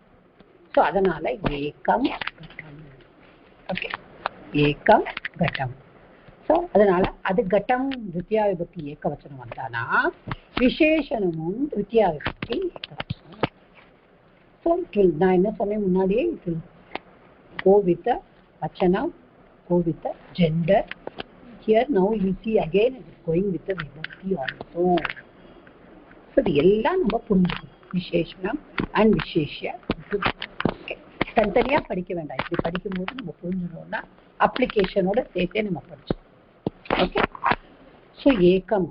[SPEAKER 1] ஸோ அதனால ஏகம் கட்டம். ஓகே, ஏகம் கட்டம். ஸோ அதனால அது கட்டம் த்விதியா விபக்தி ஏகவச்சனம் வந்தானா விசேஷணமும் த்விதியா விபக்தி ஏகவச்சனம். ஸோ நான் என்ன சொன்னேன் முன்னாடியே, it will go with the vachanam, go with the gender. Here now you see again it is going with the vibhakti also. So இது எல்லாம் நம்ம புரிஞ்சுக்கணும், விசேஷணம் அண்ட் விசேஷ. தனித்தனியா படிக்க வேண்டாம், இப்படி படிக்கும்போது நம்ம புரிஞ்சுக்கணும்னா அப்ளிகேஷனோட சேர்த்தே நம்ம படிச்சோம். ஓகே, ஸோ ஏகம்,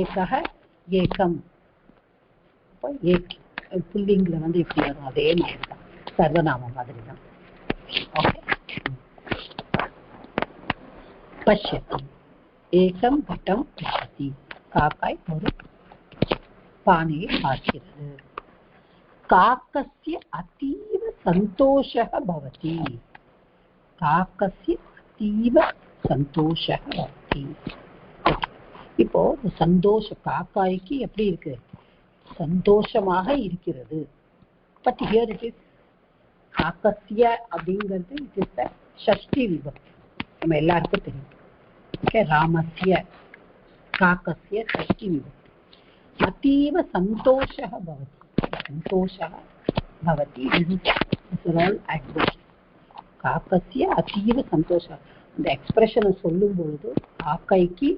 [SPEAKER 1] ஏகஹ ஏகம். இப்போ புல்லிங்கில் வந்து எப்படி வரும், அதே மாதிரி தான், சர்வநாமம் மாதிரி தான். ஓகே, பஷ்யதி, ஏகம் கட்டம் பஷ்யதி. காக்காய் ஒரு पाने पार्क्किरतु काकस्य अतीव सन्तोषः भवति काकस्य अतीव सन्तोषः भवति இப்போ சந்தோஷ காக்காய்க்கு எப்படி இருக்கு சந்தோஷமாக இருக்கிறது பட் ஹியர் இட் இஸ் காக்கஸ்ய அப்படிங்கிறது இட் இஸ் த ஷஷ்டி விபக்தி நம்ம எல்லாருக்கும் தெரியும் ஓகே ராமஸ்ய காக்கஸ்ய ஷஷ்டி விபக்தி अतीव सन्तोषः भवति सन्तोषः भवति काकस्य अतीव सन्तोषः இந்த எக்ஸ்பிரஷனை சொல்லும் பொழுது காக்காய்க்கு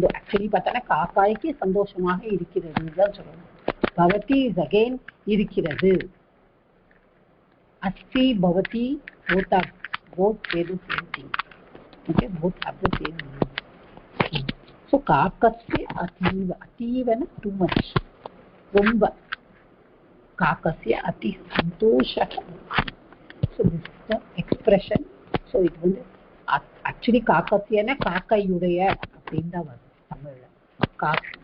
[SPEAKER 1] ஆக்சுவலி பார்த்தா காக்காய்க்கு சந்தோஷமாக இருக்கிறது தான் சொல்லணும் பவதி இஸ் அகெயின் இருக்கிறது அஸ்தி பவதி both say the same thing okay both have the same meaning so காக்கஸ்ய அத்தீவன too much ரொம்ப காக்கஸ்ய அதி சந்தோஷः so this is the expression so it will actually காக்கஸ்யன காக்கையுடைய அப்படின்னு தான் வரும் தமிழ்ல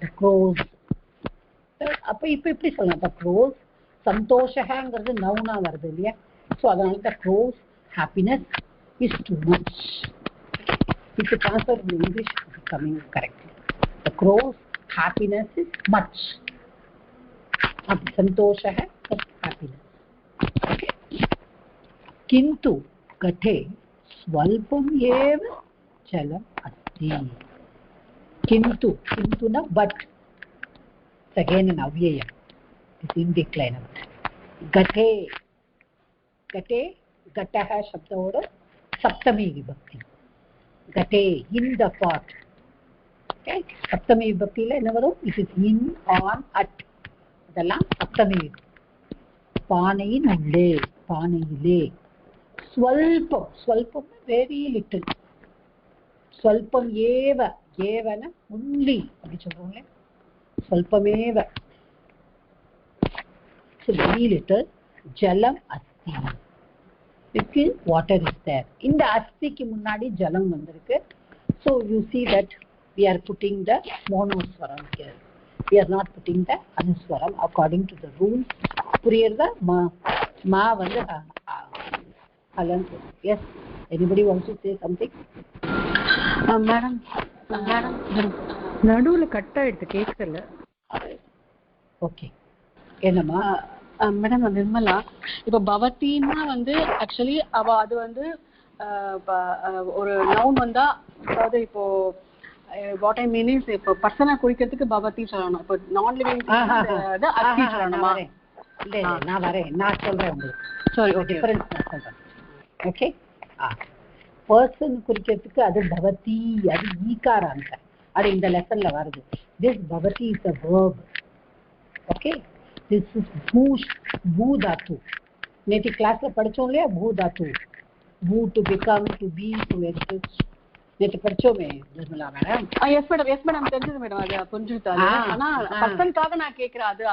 [SPEAKER 1] the crows அப்ப இப்ப எப்படி சொல்லலாம் the crows சந்தோஷங்கிறது நவுனா வருது இல்லையா so அதனால the crows happiness is too much if you transfer in English it is coming correctly the crows happiness is much सन्तोषः happiness किन्तु घटे स्वल्पम् एव जलम् अस्ति किन्तु न but again an avyayam is indeclinable घटे घटः शब्दोड सप्तमी विभक्ति घटे in the pot okay सप्तमी विभक्तिல என்ன வரும் it is in on at அதெல்லாம் சப்தமி பானையின் உள்ளே பானையிலே ஸ்வல்பம் வெரி லிட்டில் ஸ்வல்பம் ஏவன only அப்படி சொல்றோம்ல ஸ்வல்பமேவ so very little ஜலம் அஸ்தி இதுக்கு water is there இந்த அஸ்திக்கு முன்னாடி ஜலம் வந்திருக்கு so you see that we are putting the monoswaram here we are not putting the anuswaram according to the rules puriyarda ma vandu alan yes anybody wants to say something
[SPEAKER 8] madam நடுவுல cut ஆயிடுது கேட்கல
[SPEAKER 1] okay என்னமா
[SPEAKER 8] madam Nirmala இப்ப பவத்தின்னா வந்து actually அவ அது வந்து ஒரு நவுன் வந்தா அதாவது இப்போ வாட் ஐ மீன் இஸ் இப்போ பர்சனை குறிக்கிறதுக்கு பவதி சொல்லணும் இப்போ நான் லிவிங் அஸ்தி சொல்லணுமா
[SPEAKER 1] இல்ல நான் சொல்றேன் உங்களுக்கு
[SPEAKER 8] சாரி ஓகே
[SPEAKER 1] டிஃபரன்ஸ் நான் சொல்றேன் ஓகே பர்சன் குறிக்கிறதுக்கு அது பவதி அது ஈகாராங்க அது இந்த லெசன்ல வருது திஸ் பவதி is a verb okay this is பூ தாத்து நேற்று கிளாஸ்ல படிச்சோம் இல்லையா பூ தாத்து பூ to become to be to exist நேற்று படிச்சோமே நிர்மலா மேடம்
[SPEAKER 8] எஸ் மேடம் தெரிஞ்சது மேடம் அது புரிஞ்சுட்டாங்க ஆனா பர்சனுக்காக நான் கேக்குறேன் அது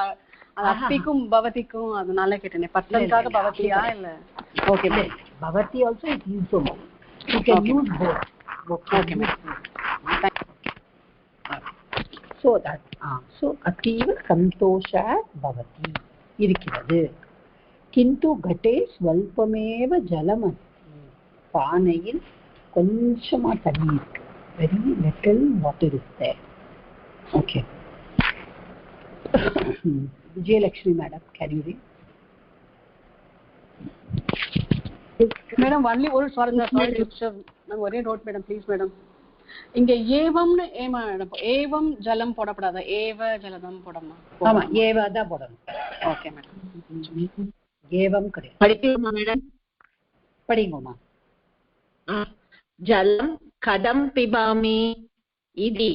[SPEAKER 8] அஸ்திக்கும் பவதிக்கும் அதனால கேட்டேன் பர்சனுக்காக பவதியா இல்ல
[SPEAKER 1] ஓகே பவதி also it use you can use both okay ma'am so that so ativa santosha bhavati irikkirathu kintu ghate swalpameva jalam asti paanayil konchama thanni irukku very little water is there okay Vijayalakshmi madam can you read
[SPEAKER 8] madam only ஒரு sorry நான் ஒரே note madam please madam இங்க ஏவம்னு ஏமா madam ஏவம் ஜலம் போடப்படாதா ஏவ ஜலதம் போடமா
[SPEAKER 1] ஆமா ஏவ தான் போடணும்
[SPEAKER 8] ஓகே மேடம்
[SPEAKER 1] ஏவம் கிடையாது
[SPEAKER 3] படிக்கலாமா மேடம்
[SPEAKER 1] படிங்கம்மா
[SPEAKER 3] ஜலம் கதம் பிபாமி இதி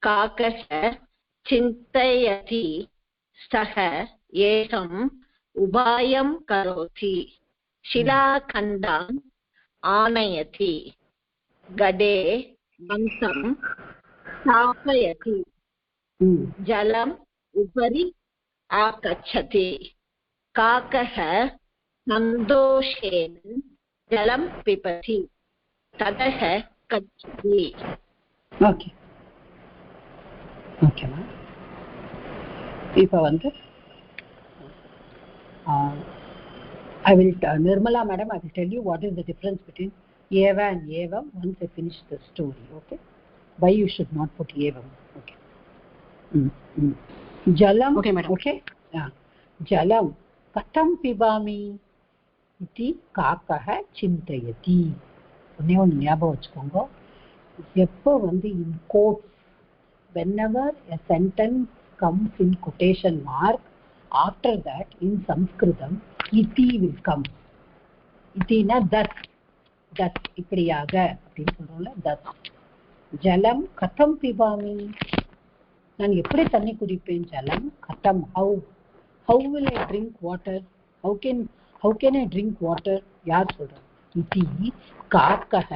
[SPEAKER 3] காகः சிந்தயதி சஹ ஏகம் உபாயம் கரோதி शिलाखण्डान् आनयति गडे अन्तं स्थापयति जलम् उपरि आगच्छति काकः सन्तोषेण जलं पिबति ततः गच्छति
[SPEAKER 1] ओके ओके இப்போ வந்து I will Nirmala madam, I will tell you what is the difference between eva and evam once I finish the story. Okay, why you should not put evam. Okay. Jalam. Okay madam. Okay. Yeah. Jalam katham pibami iti kakah chintayati. ஒண்ணே ஒன்று ஞாபகம் வச்சுக்கோங்க. எப்போ வந்து in quotes, whenever a sentence comes in quotation mark, after that in Sanskritam iti will come. Itina that இப்படியாக அப்படின்னு சொல்றோம்ல, that. ஜலம் கதம் பிபாமி, நான் எப்படி தண்ணி குடிப்பேன்? ஜலம் கதம், how will I drink water? how can I drink water? யார் சொல்றா? இதி காக்கஹ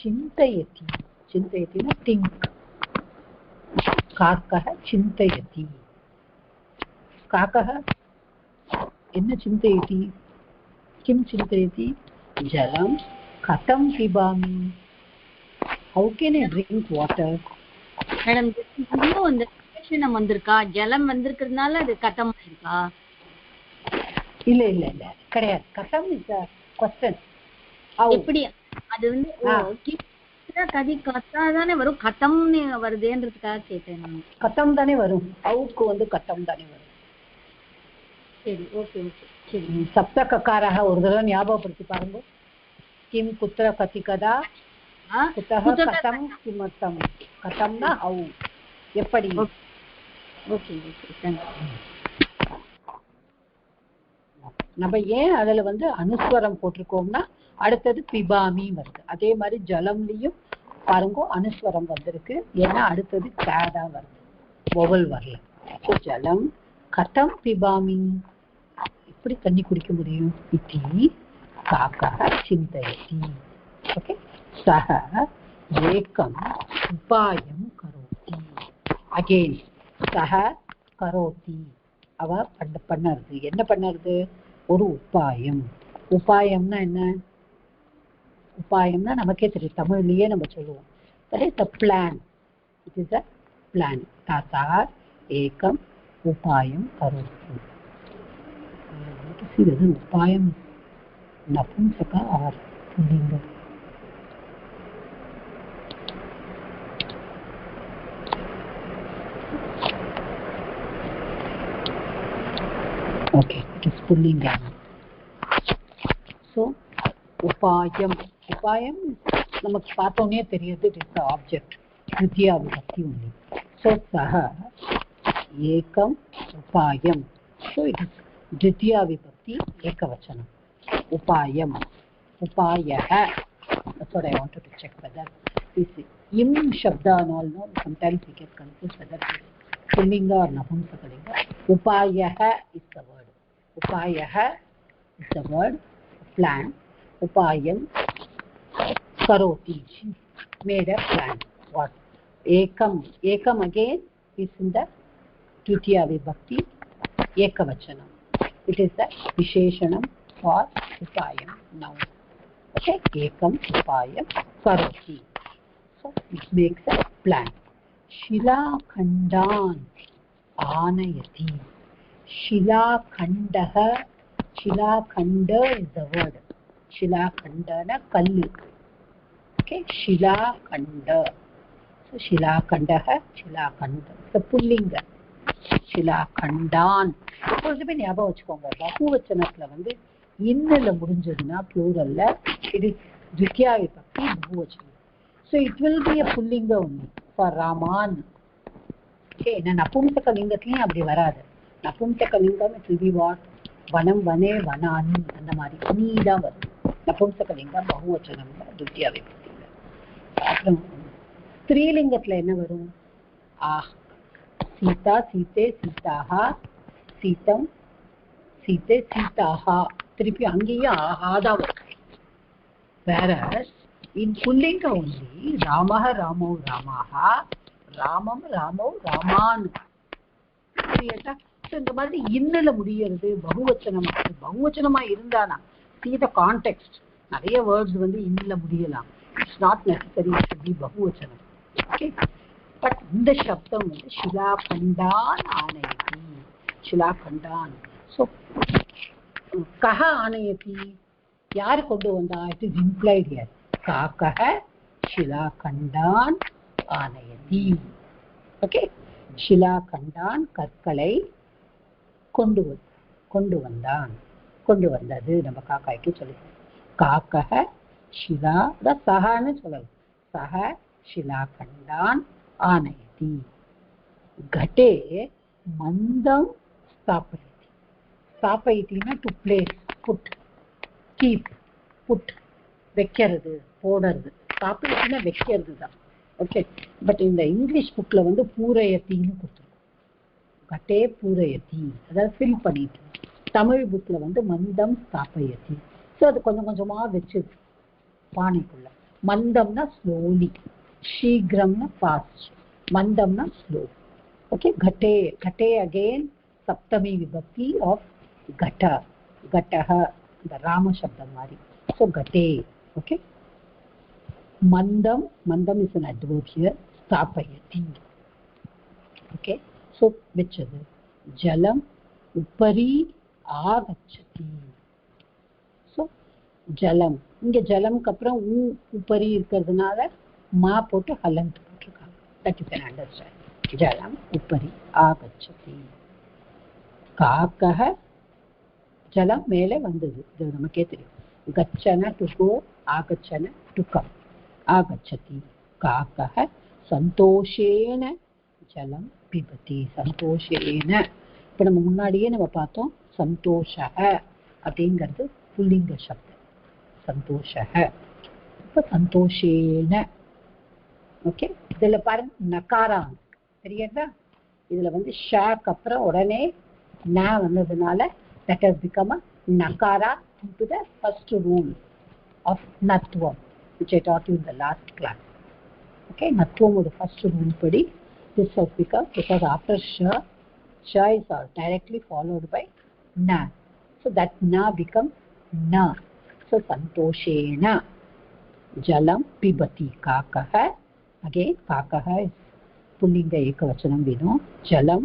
[SPEAKER 1] சிந்தயதி. சிந்தயதினா think. காக்கஹ சிந்தயதி. காக்கஹ என்ன சிந்தயதி? கிம் சிந்தயதி? ஜலம் கதம் பிபாமி, how can I drink water?
[SPEAKER 11] Madam இன்னும் இந்த விசேஷணம் வந்திருக்கா? ஜலம் வந்திருக்கிறதுனால அது கதம் இருக்கா?
[SPEAKER 1] இல்ல இல்ல இல்ல கிடையாது. கதம் இஸ் a question.
[SPEAKER 11] எப்படி அது வந்து கதி கத்தா தானே வரும், கதம்னு வருதுன்றதுக்காக கேட்டேன் நான்.
[SPEAKER 1] கதம் தானே வரும், அவுக்கு வந்து கதம் தானே வரும்.
[SPEAKER 11] சரி, ஓகே ஓகே, சரி.
[SPEAKER 1] சப்த கக்காராக ஒரு தடவை ஞாபகப்படுத்தி பாருங்க. கிம் குத்திர கதி கதா குத்தஹ கதம் கிமர்த்தம். கதம்னா ஹவு, எப்படி.
[SPEAKER 11] ஓகே ஓகே,
[SPEAKER 1] நம்ம ஏன் அதுல வந்து அனுஸ்வரம் போட்டிருக்கோம்னா அடுத்தது பிபாமி வருது. அதே மாதிரி ஜலம்லயும் பாருங்க அனுஸ்வரம் வந்திருக்கு, ஏன்னா அடுத்தது கேடா வருது, வொவல் வரல. ஜலம் கதம் பிபாமி, எப்படி தண்ணி குடிக்க முடியும்? இதி காக்கஹ சிந்தயதி. ஓகே, சஹ ஏகம் உபாயம் கரோதி. அகெயின் சஹ கரோதி, அவ பண்ணறது என்ன பண்ணறது? ஒரு உபாயம். உபாயம்னா என்ன? உபாயம்னா நமக்கே தெரியும், தமிழ்லயே நம்ம சொல்லுவோம். That is a plan. It is a plan. தாத்தா ஏகம் உபாயம் கரோதி. See whether upayam is napumsaka or pullinga. Okay, it is pullinga. So upayam நமக்கு பார்த்தோன்னே தெரியுது, it is the object. Tritiya vibhakti only. So saha ekam upayam. So it is Dvitiya vibhakti ekavachanam. Upayam, upayaha. That's what I wanted to check whether this im shabda and all, no, sometimes we get confused whether it is pullinga or napumsakalinga. Upayaha is the word. Upayaha is the word, plan. Upayam karoti, made a plan. What? Ekam again is in the Dvitiya vibhakti ekavachanam. It is the visheshanam for upayam noun. Okay, ekam upayam karoti. So it makes a plan. Shilakhandan anayati. Shilakhandaha. Shilakhanda is the word. Shilakhandana kallu. Okay, Shilakhanda. So Shilakhandaha, Shilakhanda. The pullinga. Shilakhandan. எப்பொழுதுமே ஞாபகம் வச்சுக்கோங்க, பகுவச்சனத்துல வந்து இன்னல முடிஞ்சதுன்னா ப்ளூரல்ல it is Dvitiya vibhakti பகுவச்சனம். So it will be a pullinga only for Raman. Okay, நான் நபும்சக லிங்கத்திலையும் அப்படி வராது. நபும்சக லிங்கம் it will be what? வனம் வனே வனானி, அந்த மாதிரி நீ தான் வரும். நபும்சக லிங்கம் பகுவச்சனம்ல Dvitiya vibhaktiல. அப்புறம் ஸ்திரீலிங்கத்துல என்ன வரும்? சீதா சீதே சீதாஹா, சீதம் சீதே சீதாஹா. திருப்பி அங்கேயும் ஆஹாதான் வரும். வேற இன் புல்லிங்க only ராமஹ ராமோ ராமாஹா, ராமம் ராமோ ராமான். இந்த மாதிரி இன்னல முடியறது பகுவச்சனமா இருந்தானா see the context. நிறைய வேர்ட்ஸ் வந்து இன்னல முடியலாம். It's not necessary to be பகுவச்சனம். ஓகே, பட் இந்த சப்தம் வந்து ஷிலாகண்டான் ஆனயதி. ஷிலாகண்டான். ஸோ கஹ ஆனயதி, யார் கொண்டு வந்தா? It is implied here. காக்கஹ ஷிலாகண்டான் ஆனயதி. ஓகே, ஷிலாகண்டான் கற்களை கொண்டு வந்தான், கொண்டு வந்தது. நம்ம காக்காய்க்கு சொல்லுவோம். காக்கஹ ஷிலா சஹன்னு சொல்லலாம். சஹ ஷிலாகண்டான் ஆனயதி. घटे मन्दं स्थापयति. स्थापयतिना to place, put, keep, put, வைக்கிறது, போடுறது. ஸ்தாபயத்தினா வைக்கிறது தான். ஓகே, பட் இந்த இங்கிலீஷ் புக்கில் வந்து பூரயத்தின்னு கொடுத்துருக்கோம். கட்டே பூரயத்தி, அதாவது ஃபில் பண்ணிட்டு. தமிழ் புக்கில் வந்து மந்தம் ஸ்தாபயத்தி. ஸோ அது கொஞ்சம் கொஞ்சமாக வச்சுது பானைக்குள்ள. மந்தம்னா ஸ்லோலி, ஷீக்ரம்னா ஃபாஸ்ட், மந்தம்னா slow. Okay, ghate again saptami vibhakti of ghata, ghataha, the rama shabdam mari. So ghate. Okay, mandam is an adverb here. Stapayati. Okay, so which is it? Jalam upari agachati. So jalam, inge jalam kapra upari irukradhunala ma potu halant potrukanga. That you can understand. जलम उपरि आगच्छति. काकः जलम मेले वंददु, इदु नमक्के तेरियुम. गच्छन to go, आगच्छन to come, आगच्छति. काकः सन्तोषेण जलम पिबति. सन्तोषेण இப்ப நம்ம முன்னாடியே நம்ம பார்த்தோம். சந்தோஷः அப்படிங்கிறது புல்லிங்க சப்தம். சந்தோஷः. இப்ப சந்தோஷேன. ஓகே, இதுல பாருங்க நகாரா தெரியுதா? இதுல வந்து ஷாக்கு அப்புறம் உடனே ந வந்ததுனால that has become a nakara into the first rule of natvam, which I taught you in the last class. Okay, natvam is the first rule padi. This has become, because after sha is directly followed by na, so that na becomes na. So santoshena jalam pibati. Kakah, again kakah is पुल्लिंग एकवचनम वेणुम. जलम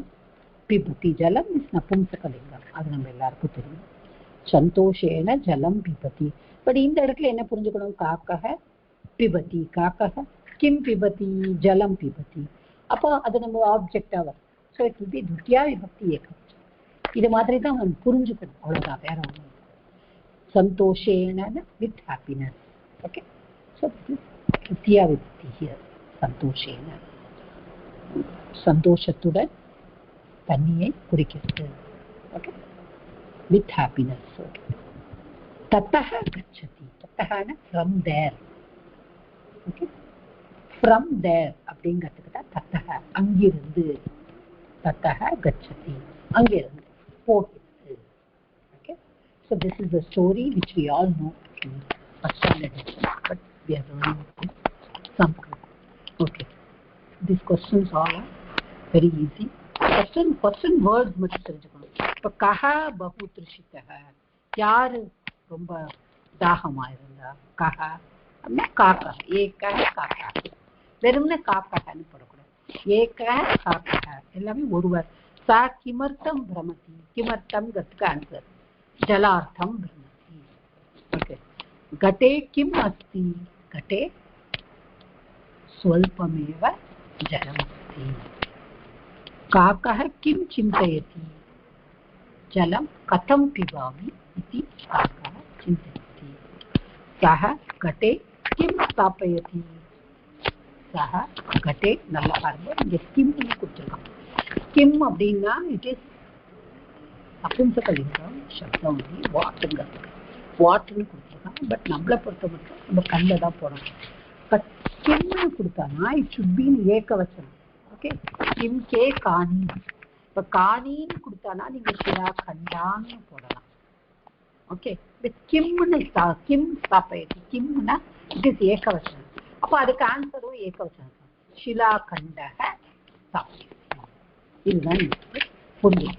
[SPEAKER 1] पिबति. जलम is नपुंसकलिंगम, அது நம்ம எல்லாருக்கும் தெரியும். சந்தோஷேன ஜலம் பிபதி. பட் இந்த இடத்துல என்ன புரிஞ்சுக்கணும்? காக்கஹ பிபதி. காக்கஹ கிம் பிபதி? ஜலம் பிபதி. அப்போ அது நம்ம ஆப்ஜெக்டா வரும். ஸோ இட் வில் பி துத்தியா விபக்தி ஏகவச்சனம். இது மாதிரி தான் நம்ம புரிஞ்சுக்கணும், அவ்வளோதான், வேற ஒன்றும். சந்தோஷேன வித் ஹாப்பினஸ். ஓகே, ஸோ துத்தியா விபக்தி ஹியர். சந்தோஷேன சந்தோஷத்துடன் தண்ணியை குறிக்கிறது. Okay, with happiness. ஓகே, தத்தஹ கச்சதி. தத்தஹன from there. Okay, from there அப்படிங்கிறதுக்கு தான் தத்தஹ, அங்கிருந்து. தத்தஹ கச்சதி, அங்கிருந்து போகிறது. Okay, so this is the story which we all know in first standard, but we are learning some. Okay, these questions all are very easy. question words மட்டும் தெரிஞ்சுக்கணும். இப்போ கஹ பஹு திருஷிதஹ, யாரு ரொம்ப தாகமா இருந்தா? கஹ அப்படின்னா காக்கா. ஏக காக்கா, வெறும்னே காக்கான்னு போடக்கூடாது. ஏக காக்கா எல்லாமே ஒருவர். சா கிமர்த்தம் பிரமதி. கிமர்த்தம்ங்கிறதுக்கு ஆன்சர் ஜலார்த்தம் பிரமதி. ஓகே, घटे किम अस्ति? घटे स्वल्पमेव जलमस्ति. काकः किं चिन्तयति? जलं कथं पिबामि इति काकः चिन्तयति. सः घटे किं स्थापयति? सः घटे நல்ல பாருங்க, இங்க கிம்னு கொடுத்துருக்காங்க. கிம் அப்படின்னா இட் இஸ் அப்பும்சகலிங்கம் சப்தம். வாட்டுங்கிறதுக்கு வாட்டுன்னு கொடுத்துருக்காங்க. பட் நம்மளை பொறுத்த மட்டும் நம்ம கல்ல தான் போடணும். பட் கிம்னு கொடுத்தானா இட் சுட் பி ஏகவச்சனம். ஓகே, கிம் கே காணி. இப்போ காணின்னு கொடுத்தானா நீங்க சிலா கண்டான்னு போடலாம். ஓகே, வித் கிம்னு கிம் ஸ்தாபயதி. கிம்னா இட் இஸ் ஏகவச்சனம். அப்போ அதுக்கு ஆன்சரும் ஏகவச்சனம். ஷிலா கண்டக ஸ்தாபயதி. இதுதான் புரியும்.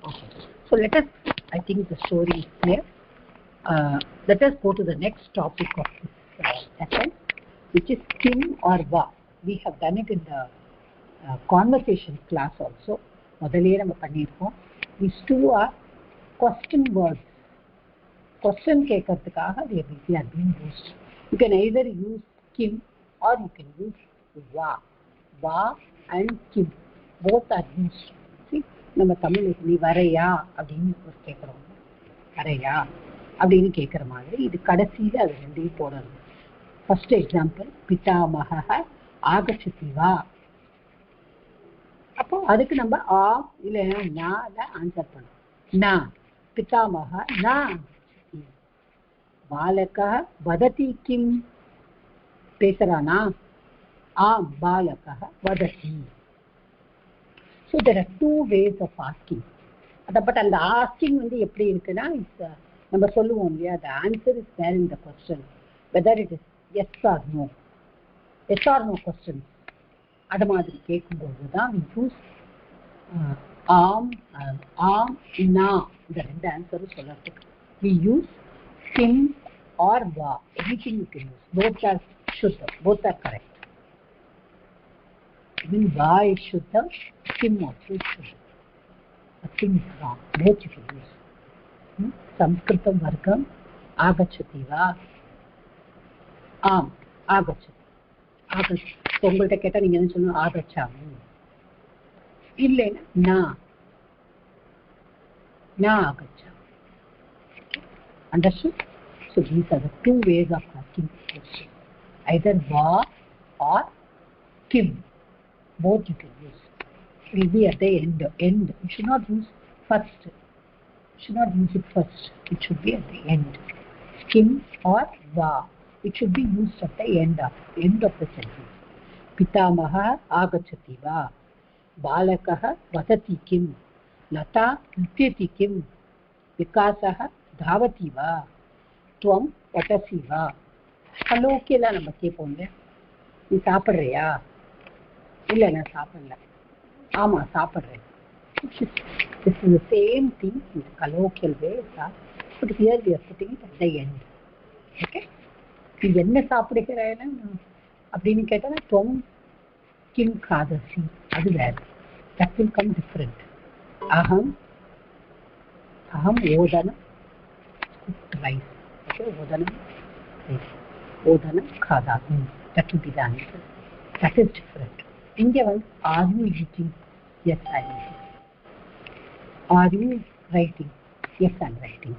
[SPEAKER 1] Okay, so let us, I think the story is clear. Let us go to the next topic of this lesson, which is kim or va. we have done it in the conversation class also. முதல்லயே நம்ம பண்ணியிருக்கோம். These two are question words. Question கேட்கறதுக்காக they are being used. You can either use kim or you can use va. Va and kim both are used. See, நம்ம தமிழுக்கு நீ வரையா அப்படின்னு கேட்குறோம். வரையா அப்படின்னு கேட்குற மாதிரி இது கடைசியில் அது ரெண்டையும் போடணும். ஃபர்ஸ்ட் எக்ஸாம்பிள் பிதாமக ஆகச்சதி வா. அப்போ அதுக்கு நம்ம ஆ இல்லைன்னா நால ஆன்சர் பண்ணணும். நா பிதாமக நா பாலக வததி கிம் பேசுறானா ஆம் பாலக வததி. So there are two ways of asking. But அந்த ஆஸ்கிங் வந்து எப்படி இருக்குன்னா நம்ம சொல்லுவோம் இல்லையா, the answer is there in the question, whether it is yes or no. Yes or no questions அது மாதிரி கேட்கும்போது தான் we use ஆம் ஆம் நா இந்த ரெண்டு ஆன்சரும் சொல்லறதுக்கு we use kim or va. Anything you can use. Both are shuddha, both are correct. Even va is shuddha, kim also is shuddha. Nothing is wrong. Both you can use. Sanskritam vargam agachati va. Aam agachati. Agachati. உங்கள்கிட்ட கேட்டா நீங்க என்ன சொல்லணும்? ஆகச்சாமி. இல்லைன்னா na agachami. Understood? So these are the two ways of asking the question. Either va or kim. Both you can use. It will be at the end. You should not use first. You should not use it first. It should be at the end. Kim or va. It should be used at the end of the sentence. Pitamaha agachati va. Balakaha vadati kim. Lata nrityati kim. Vikasaha dhavati va. Tvam patasi va. Hello kela நம்ம கேட்போம் இல்லையா, நீ சாப்பிட்றியா? இல்லை நான் சாப்பிடல. ஆமா சாப்பிட்றேன். This is the same thing in the colloquial way, but here we are putting it at the end. Okay? நீ என்ன சாப்பிடுகிறாய்னா அப்படின்னு கேட்டால் துவம் கிம் காதசி அது வேறு. That will come different. Aham odanam cooked rice. Okay, odanam rice. Odanam khadami. That will be the answer. That is different. Inge வந்து are you eating? Yes, I am eating. Are you writing? Yes, I am writing.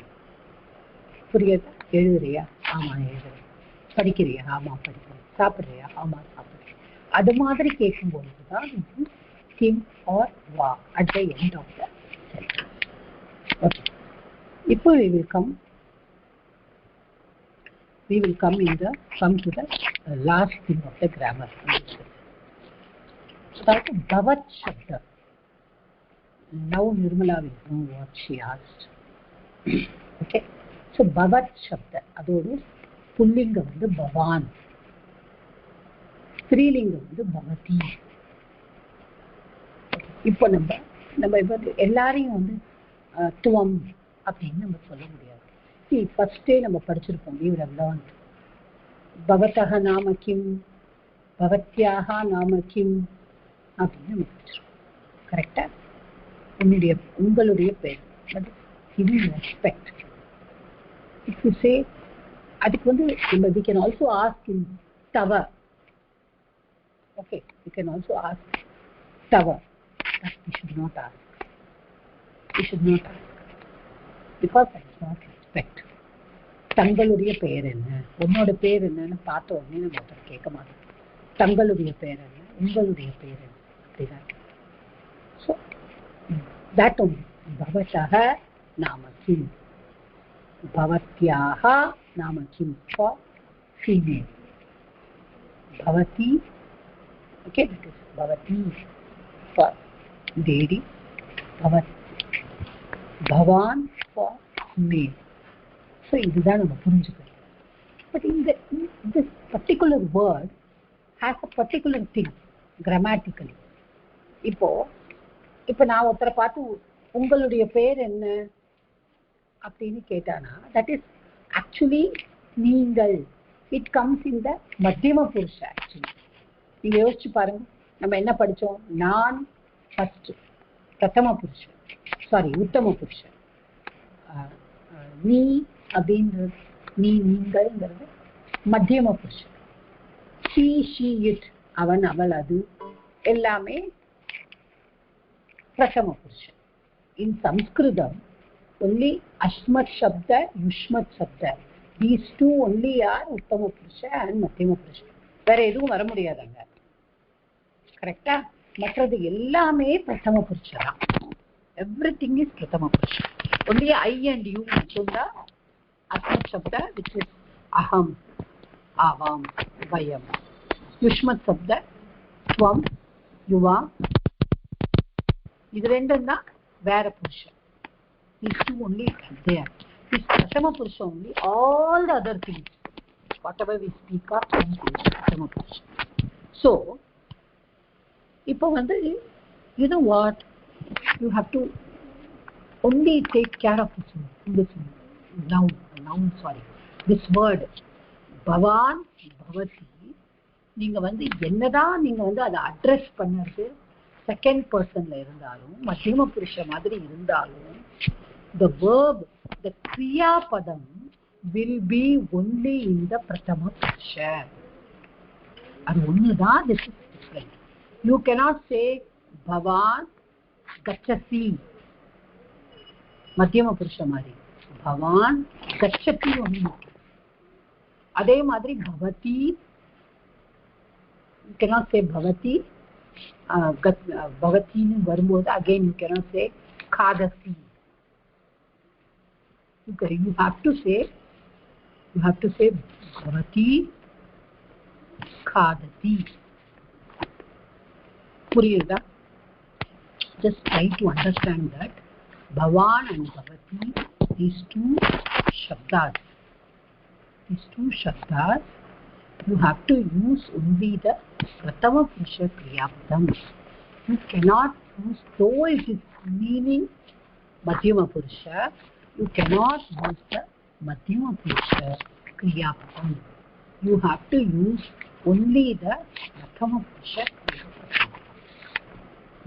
[SPEAKER 1] புரியுதா? எழுதுறியா? ஆமா எழுதுறேன். படிக்கிறியா? ஆமா படிக்கிறேன். சாப்பிட்றியா? ஆமா சாப்பிட்றேன். அது மாதிரி கேட்கும்போது தான் kim or va at the end of the sentence. Okay. இப்போ we will come to the last thing of the grammar. Start bhavat shabda. Now Nirmala will know what she asked. Okay. So bhavat shabda அதோட புல்லிங்கம் வந்து பவான், ஸ்திரீலிங்கம் வந்து பவதி. இப்போ நம்ம இப்போ எல்லாரையும் வந்து துவம் அப்படின்னு நம்ம சொல்ல முடியாது. ஃபர்ஸ்டே நம்ம படிச்சிருப்போம். we would have learned பவதஹ நாம கிம், பவத்யாஹ நாம கிம் அப்படின்னு நம்ம படிச்சிருக்கோம். கரெக்டா? உங்களுடைய பேர். But giving respect. If you say அதுக்கு வந்து we can also ask in tava. Okay, we can also ask tava. But we should not ask. Because that is not respect. தங்களுடைய பெயர் என்ன, உன்னோட பேர் என்னன்னு பார்த்த உடனே நம்ம ஒருத்தர் கேட்க மாட்டோம். தங்களுடைய பெயர் என்ன, உங்களுடைய பெயர் என்ன அப்படிதான். So that only. பவதஹ நாம கிம், பவத்யாஹ நாம கிம் for female. Bhavati, okay, that is Bhavati for lady. Bhavan for male. So இதுதான் நம்ம புரிஞ்சுக்கணும். But this particular word has a particular thing grammatically. இப்போ நான் ஒருத்தரை பார்த்து உங்களுடைய பேர் என்ன அப்படின்னு கேட்டானா, that is actually நீங்கள். It comes in the madhyama purusha actually. நீங்க யோசிச்சு பாருங்க, நம்ம என்ன படிச்சோம்? நான் ஃபர்ஸ்ட் பிரதம புருஷன், சாரி உத்தம புருஷன். நீ அப்படின்றது நீங்கள்ங்கிறது மத்தியம புருஷன். he she it அவன் அவள் அது எல்லாமே பிரதம புருஷன். in Sanskritam only Ashmat Shabda, Yushmat Shabda, these two only are Uttama Purusha and Madhyama Purusha. வேற எதுவும் வர முடியாதாங்க, கரெக்டா? மற்றது எல்லாமே பிரதம புருஷா தான். எவ்ரிதிங் இஸ் பிரதம புருஷா. only I and you மட்டும்தான் Ashmat Shabda, which is aham, avam, vayam. Yushmat Shabda, tvam, yuvam, இது ரெண்டும் தான் வேற புருஷன். These two only there. This Prathama Purusha only, all the other things, whatever we speak of, Prathama Purusha. So, இப்போ வந்து, you know what? You have to only take care of this noun, this word. Bhavan, Bhavati. நீங்க வந்து என்னதான் நீங்க வந்து அதை address பண்ணது second பர்சன்ல இருந்தாலும், மத்தியம புருஷ மாதிரி இருந்தாலும், the verb, the kriya padam will be only in the prathama purusha. அது ஒண்ணுதான். This is different. You cannot say bhavan gachasi மத்தியம புருஷ மாதிரி. பவான் கச்சதி ஒண்ணு. அதே மாதிரி பவதி, you cannot say bhavati. பவத்தின்னு வரும்போது again you cannot say khadasi. You have to say bhavati khadati. புரியுதா? Just try to understand that bhavan and bhavati, these two shabdas, you have to use only the prathama purusha kriyapadam. You cannot use, though it is meaning madhyama purusha, you cannot use the madhyama purusha kriyapadam. You have to use only the prathama purusha kriyapadam.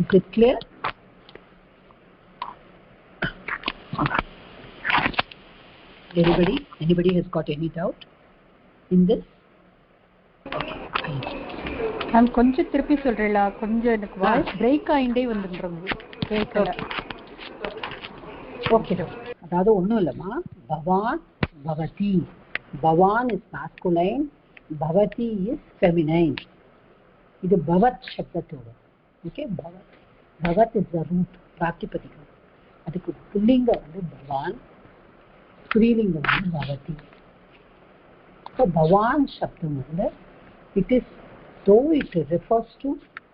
[SPEAKER 1] Is it clear? Anybody has got any doubt in this?
[SPEAKER 8] நான் கொஞ்சம் திருப்பி சொல்றேன்ல, கொஞ்சம் எனக்கு voice break ஆயிண்டே வந்துன்றது கேட்கல.
[SPEAKER 1] Okay, அதாவது ஒண்ணும் இல்லம்மா. பவான் பவதி, பவான் இஸ் மாஸ்குலைன், பவதி இஸ் ஃபெமினைன். இது பவத் சப்தத்தோட. ஓகே, பவத் இஸ் த ரூட், பிராத்திபதிகம். அதுக்கு புல்லிங்கம் வந்து பவான், ஸ்ரீலிங்கம் வந்து பவதி. ஸோ பவான் சப்தம் வந்து it is, though it refers to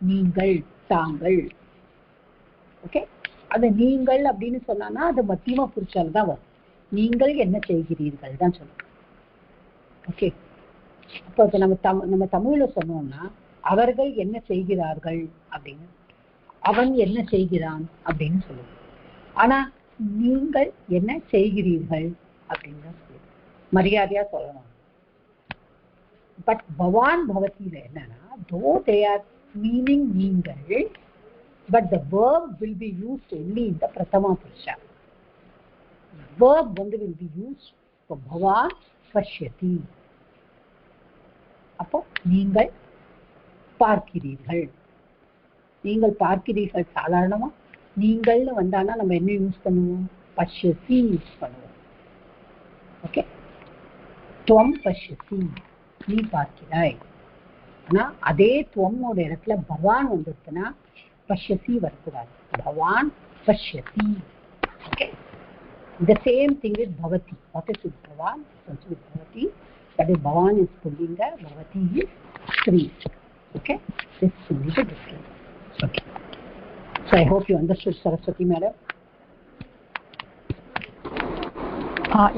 [SPEAKER 1] நீங்கள், தாங்கள். ஓகே, அது நீங்கள் அப்படின்னு சொன்னா அது மத்தியம புருஷால தான் வரும். நீங்கள் என்ன செய்கிறீர்கள் தான் சொல்லணும். ஓகே, அப்போ இப்போ நம்ம தமிழ்ல சொன்னோம்னா அவர்கள் என்ன செய்கிறார்கள் அப்படின்னு, அவன் என்ன செய்கிறான் அப்படின்னு சொல்லுவோம். ஆனா நீங்கள் என்ன செய்கிறீர்கள் அப்படின்னு தான் சொல்லுவோம், மரியாதையா சொல்லணும். பட் பவான் பவதியில என்னன்னா, though they are meaning நீங்கள், but the verb will be used only in the prathama purusha. Verb வந்து will be used for bhavan pashyati. அப்போ நீங்கள் பார்க்கிறீர்கள், நீங்கள் பார்க்கிறீர்கள். சாதாரணமா நீங்கள்னு வந்தானா நம்ம என்ன யூஸ் பண்ணுவோம்? பஷ்யசி யூஸ் பண்ணுவோம். ஓகே, துவம் பஷ்யசி, நீ பார்க்கிறாய். ஆனா அதே துவமோட இடத்துல பவான் வந்துருக்குன்னா பஷ்யசி வரக்கூடாது, பவான் பஷ்யதி. Okay, the same thing with bhavati. What is with bhavan? Also with bhavati. That is, bhavan is pullinga, bhavati is stri. Okay, this is only the difference. Okay, so I hope you understood, Saraswati madam.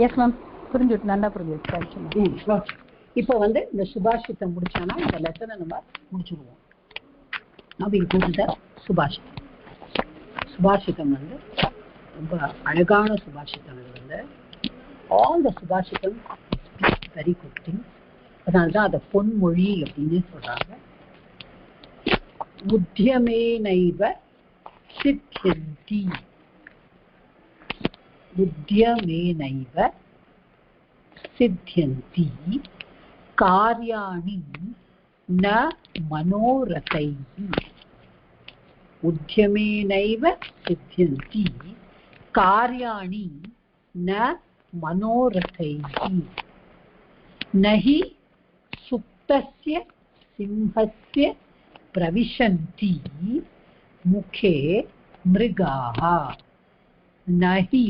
[SPEAKER 8] Yes ma'am, புரிஞ்சுட்டு, நல்லா புரிஞ்சுட்டு.
[SPEAKER 1] இப்போ வந்து இந்த சுபாஷிதம் முடிச்சானா இந்த லெசனை நம்ம முடிச்சுடுவோம். Now we go to the சுபாஷிதம். சுபாஷிதம் வந்து ரொம்ப அழகான சுபாஷிதம். இது வந்து all the சுபாஷிதம் very good things. அதனால தான் அதை பொன்மொழி அப்படின்னு சொல்றாங்க. उद्यमेनैव सिद्ध्यन्ति उद्यमेनैव सिद्ध्यन्ति कार्याणि न मनोरथैः उद्यमेनैव सिद्ध्यन्ति कार्याणि न मनोरथैः न हि सुप्तस्य सिंहस्य प्रविशन्ति मुखे मृगाः न हि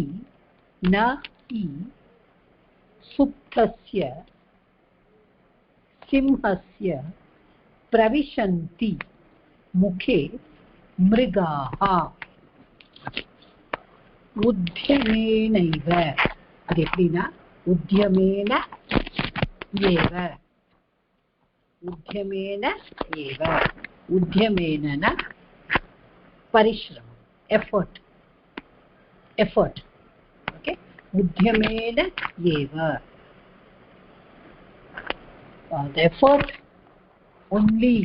[SPEAKER 1] सुप्तस्य सिंहस्य प्रविशन्ति मुखे मृगाः उद्यमेनैव அது எப்படின்னா உத்யமேன ஏவ உத்யமேன பரிश्रम effort okay உத்யமேன ஏவ the effort only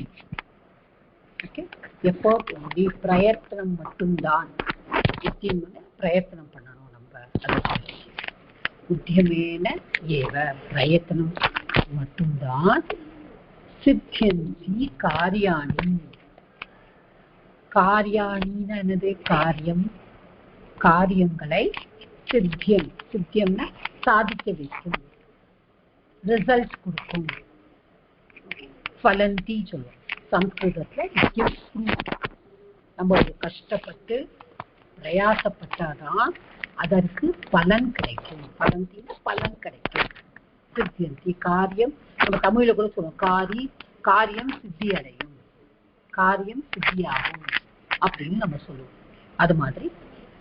[SPEAKER 1] okay effort only பிரயத்தனம் மட்டும்தான் பிரயத்தனம் பண்ணணும் நம்ம உத்யமேன ஏவ பிரயத்தனம் மட்டும்தான் சித்தியந்தி காரியாணின்னு என்னது காரியங்களை சித்தியம்னா சாதிக்க வைக்கும் ரிசல்ட் கொடுக்கும் ஃபலந்தி சொல்லுவோம் சம்ஸ்கிருதத்துல நம்ம ஒரு கஷ்டப்பட்டு பிரயாசப்பட்டாதான் அதற்கு பலன் கிடைக்கும் பலந்தினா பலன் கிடைக்கும் சித்தியந்தி காரியம் நம்ம தமிழ்ல கூட சொல்லுவோம் காரியம் சித்தி அடையும் காரியம் சித்தியாகும் அப்படின்னு நம்ம சொல்லுவோம் அது மாதிரி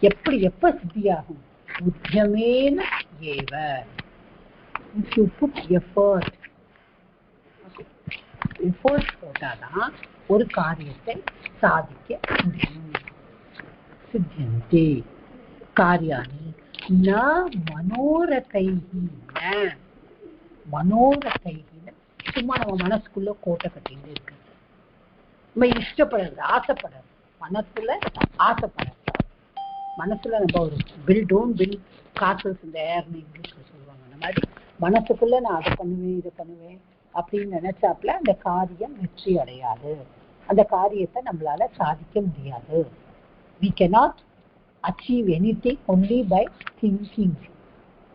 [SPEAKER 1] எப்ப சித்தியாகும் உத்யமேன ஏவ if you put effort போட்டாதான் ஒரு காரியத்தை சாதிக்க முடியும் சித்தியந்தே காரியாணி ந மனோரதைன்னு சும்மா நம்ம மனசுக்குள்ள கோட்டை கட்டிட்டு இருக்கு நம்ம இஷ்டப்படுறது ஆசைப்படுறது மனசுல நம்ம ஒரு பில் காசஸ் இந்த ஏர்னு இங்கிலீஷ்ல சொல்லுவாங்க அந்த மாதிரி மனசுக்குள்ள நான் அதை பண்ணுவேன் இதை பண்ணுவேன் அப்படின்னு நினைச்சாப்புல அந்த காரியம் வெற்றி அடையாது அந்த காரியத்தை நம்மளால சாதிக்க முடியாது we cannot achieve anything only by thinking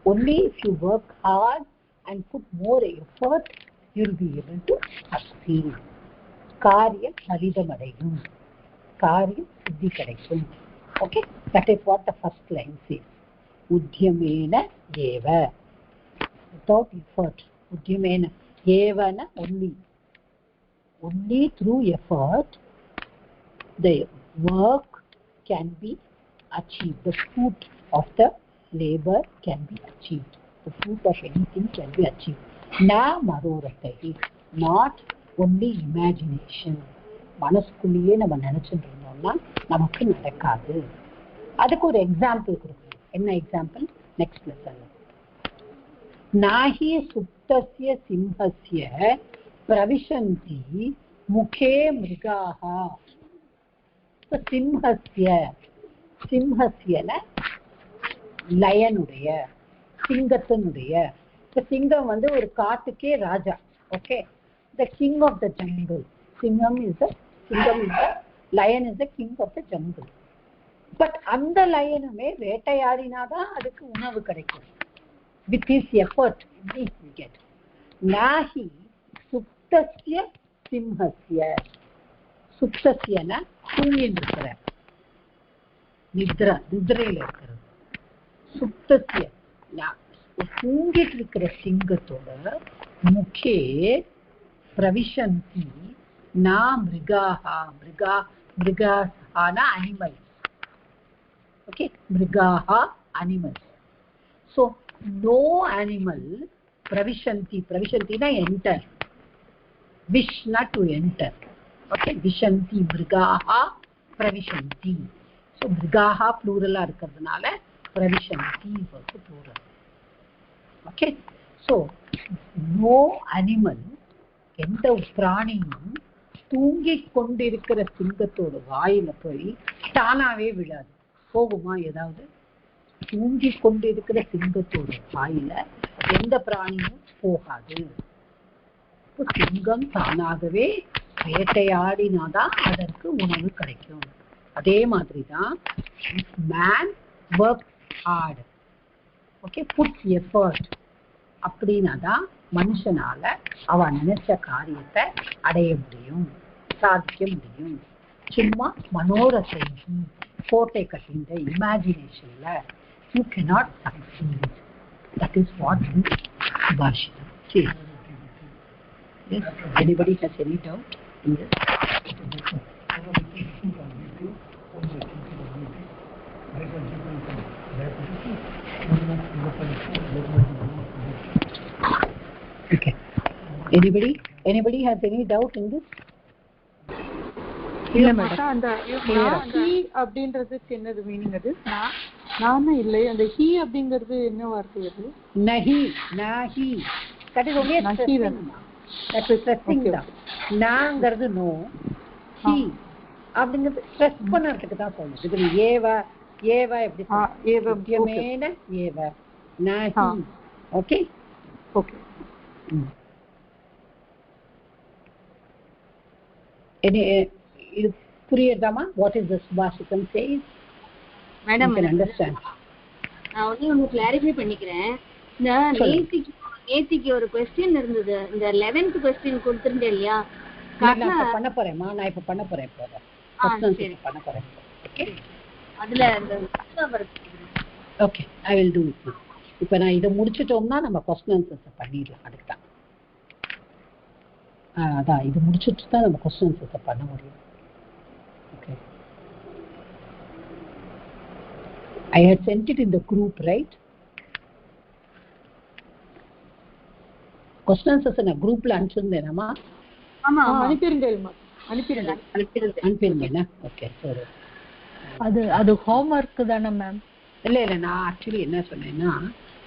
[SPEAKER 1] only if you work hard and put more effort you will be able to succeed காரியம் பலிதமடையும் காரியம் சித்தி கிடைக்கும் okay that is what the first line says உத்யமேன ஏவ without effort உத்யமேன ஏவன only through effort the work can be achieved the fruit of the labor can be achieved the fruit of anything can be achieved na maroratai not only imagination மனசுக்குள்ளேயே நம்ம நினைச்சிட்டு இருந்தோம்னா நமக்கு நடக்காது அதுக்கு ஒரு example கொடுக்கணும் என்ன எக்ஸாம்பிள் நெக்ஸ்ட் லெசன் நாஹி சுப்தஸ்ய சிம்ஹஸ்ய பிரவிஷந்தி முகே மிருகாः சிம்ஹஸ்யன லயனுடைய சிங்கத்தினுடைய சிங்கம் வந்து ஒரு காட்டுக்கே ராஜா okay the king of the jungle lion is the king of the jungle but அந்த லயனுமே வேட்டையாடினாதான் அதுக்கு உணவு கிடைக்கும் with his effort we get nahi suptasya simhasya suptasyana தூங்கிட்டு இருக்கிற நித்ரையில இருக்கிறது சுப்தஸ்ய தூங்கிட்டு இருக்கிற சிங்கத்தோட முகே பிரவிஷந்தி நா மிருகாஹானா animals okay mrigaha animals so no animal pravishanti na enter wish not to enter okay vishanti mrigaha pravishanti so mrigaha plural ah irukradhanaala pravishanti is also plural okay so no animal எந்த பிராணியும் தூங்கிக் கொண்டிருக்கிற சிங்கத்தோட வாயில போய் தானாவே விழாது. போகுமா? ஏதாவது தூங்கிக் கொண்டிருக்கிற சிங்கத்தோட வாயில எந்த பிராணியும் போகாது. சிங்கம் தானாகவே வேட்டையாடினாதான் அதற்கு உணவு கிடைக்கும். அதே மாதிரிதான் man works hard, okay, puts effort, அப்படின்னாதான் மனுஷனால அவன் நினைச்ச காரியத்தை அடைய முடியும், சாதிக்க முடியும். சும்மா மனோரசையும் கோட்டை கட்டின்ற இமேஜினேஷன்ல you cannot succeed. That is what is Subhashitam. See, yes, anybody has any doubt in this? Okay. Anybody has any doubt in this?
[SPEAKER 8] இல்ல மேடம். அந்த ஹி அப்படின்றதுக்கு என்னது மீனிங்? அது நானா இல்லை, அந்த ஹி அப்படிங்கிறது என்ன வார்த்தை? அது
[SPEAKER 1] நஹி. நஹி that is only stressing. That is stressing தான். நாங்கிறது நோ, ஹி அப்படிங்கிறது ஸ்ட்ரெஸ் பண்ணறதுக்கு தான் சொல்லுது. இது ஏவ எப்படி ஏவ ஏவ நஹி. Okay
[SPEAKER 8] okay.
[SPEAKER 1] இது புரியுதாமா? வாட் இஸ் தி சுபாஷிதம் says?
[SPEAKER 11] Madam
[SPEAKER 1] you can understand.
[SPEAKER 11] நான் ஒன்னு கிளாரிஃபை பண்ணிக்கிறேன். இந்த நேத்திக்கு ஒரு क्वेश्चन இருந்தது. இந்த 11th क्वेश्चन கொடுத்திருந்தே இல்லையா?
[SPEAKER 1] நான் பண்ண போறேன்மா. நான் இப்ப பண்ண போறேன். சரி பண்ண போறேன். ஓகே. அதுல அந்த okay, I will do it now. இப்போ நான் இத முடிச்சிட்டோம்னா நம்ம क्वेश्चन ஆன்சர்ஸ் பண்ணிடலாம். அடுத்து அதான் இது முடிச்சிட்டு தான் நம்ம क्वेश्चन ஆன்சர்ஸ் பண்ண முடியும். Okay. I had sent it in the group, right? Question answers நான் குரூப்ல அனுப்பிச்சிருந்தேனாமா?
[SPEAKER 8] ஆமா அனுப்பிருந்தேனா? ஓகே சரி.
[SPEAKER 10] அது ஹோம்வொர்க் தானே மேம்?
[SPEAKER 1] இல்ல நான் ஆக்சுவலி என்ன சொன்னேன்னா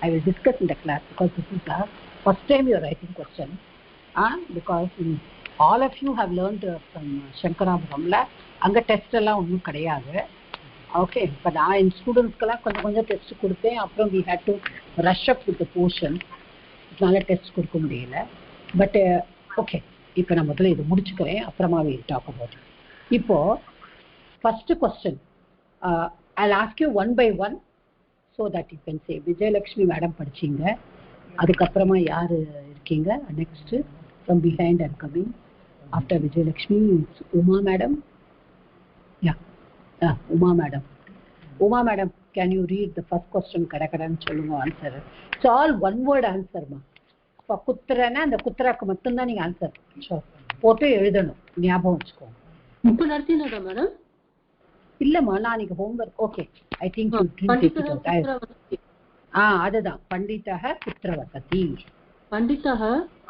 [SPEAKER 1] I will discuss in the class because this is the first time you are writing question. Because all of you have learned from Shankarapuramla, அங்க டெஸ்ட் எல்லாம் ஒன்றும் கிடையாது. ஓகே. இப்போ நான் என் ஸ்டூடெண்ட்ஸ்க்கெல்லாம் கொஞ்சம் டெஸ்ட் கொடுத்தேன். அப்புறம் we had to rush up with the portion. இதனால டெஸ்ட் கொடுக்க முடியல. பட் ஓகே, இப்போ நான் முதல்ல இதை முடிச்சுக்கிறேன், அப்புறமா we talk about it. இப்போ first question I'll ask you one by one so that you can say. Vijayalakshmi madam படிச்சீங்க, அதுக்கப்புறமா யார் இருக்கீங்க next? from behind and coming after Vijayalakshmi, Uma madam. Yeah, Uma madam, can you read the first question? கடகடன் சொல்லுங்க answer. It's all one word answer மா. இப்போ குத்ரனா அந்த குத்ராக்கு மட்டும் தான் நீங்க ஆன்சர் போட்டு எழுதணும், ஞாபகம் வச்சுக்கோங்க.
[SPEAKER 8] இப்போ நடத்தினதா மேடம்?
[SPEAKER 1] இல்லம்மா, நான் நீங்க homework. Okay, I think you did it. அதுதான் பண்டிதः कुत्र वसति. பண்டிதः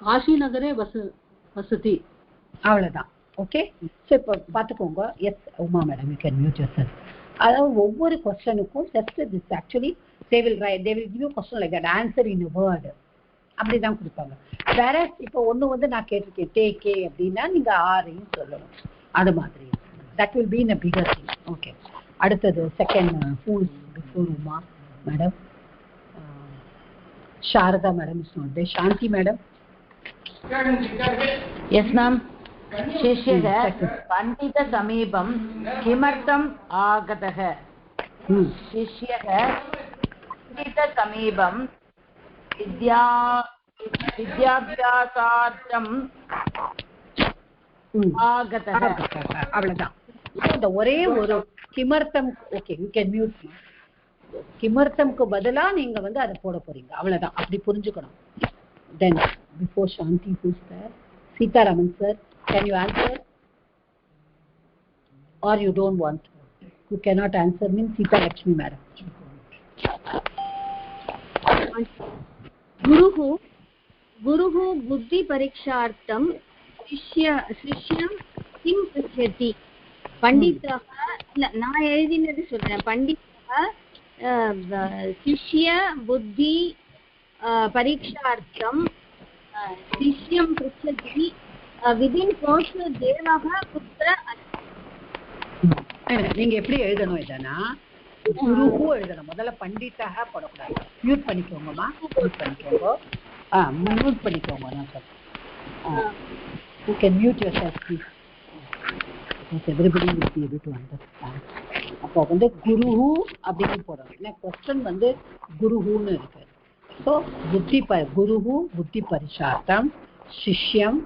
[SPEAKER 1] காஷி நகரே வசதி. அவ்வளவுதான். ஓகே. ஸோ இப்போ பார்த்துக்கோங்க. Yes Uma madam, you can mute yourself. அதாவது ஒவ்வொரு கொஸ்டனுக்கும் just this actually they will give you question like that, answer in a word அப்படி தான் கொடுப்பாங்க. வேற இப்போ ஒன்று நான் கேட்டிருக்கேன் டேக்கே அப்படின்னா நீங்கள் ஆரையும் சொல்லணும். அது மாதிரி that will be in a bigger thing. Okay. அடுத்தது second who is before Uma madam? Sharada madam is not there. Shanti madam?
[SPEAKER 4] Yes ma'am. शिष्यः पंडित समीपं किमर्थम् आगतः? शिष्यः पंडित समीपं विद्याभ्यासार्थम् आगतः.
[SPEAKER 1] அவ்வளவுதான். இந்த ஒரே ஒரு கிமர்த்தம். Okay, you can mute. கிமர்த்தம்க்கு பதிலா நீங்க அதை போட போறீங்க, அவ்வளவுதான். அப்படி புரிஞ்சுக்கணும். Then before Shanthi who's there? Sitaraman sir, can you answer or you don't want? You cannot answer means Sita Lakshmi madam.
[SPEAKER 11] गुरुः बुद्धि परीक्षार्थं शिष्यं किं पृच्छति? पंडितः நான் எழுதினது சொல்றேன். पंडितः शिष्य बुद्धि परीक्षार्थं शिष्यं पृच्छति within quotes devah putra
[SPEAKER 1] நீங்க எப்படி எழுதணும் இதனா குருஹு எழுதணும் முதல்ல பண்டிதஹ போடக்கூடாது மியூட் பண்ணிக்கோங்கம்மா மியூட் பண்ணிக்கோங்க மியூட் பண்ணிக்கோங்க நான் சொல்றேன் you can mute yourself please because everybody will be able to understand அப்போ வந்து குருஹு அப்படின்னு போடணும் இல்ல क्वेश्चन வந்து குருஹுன்னு இருக்கு so குருஹு புத்தி பரிசார்த்தம் சிஷ்யம்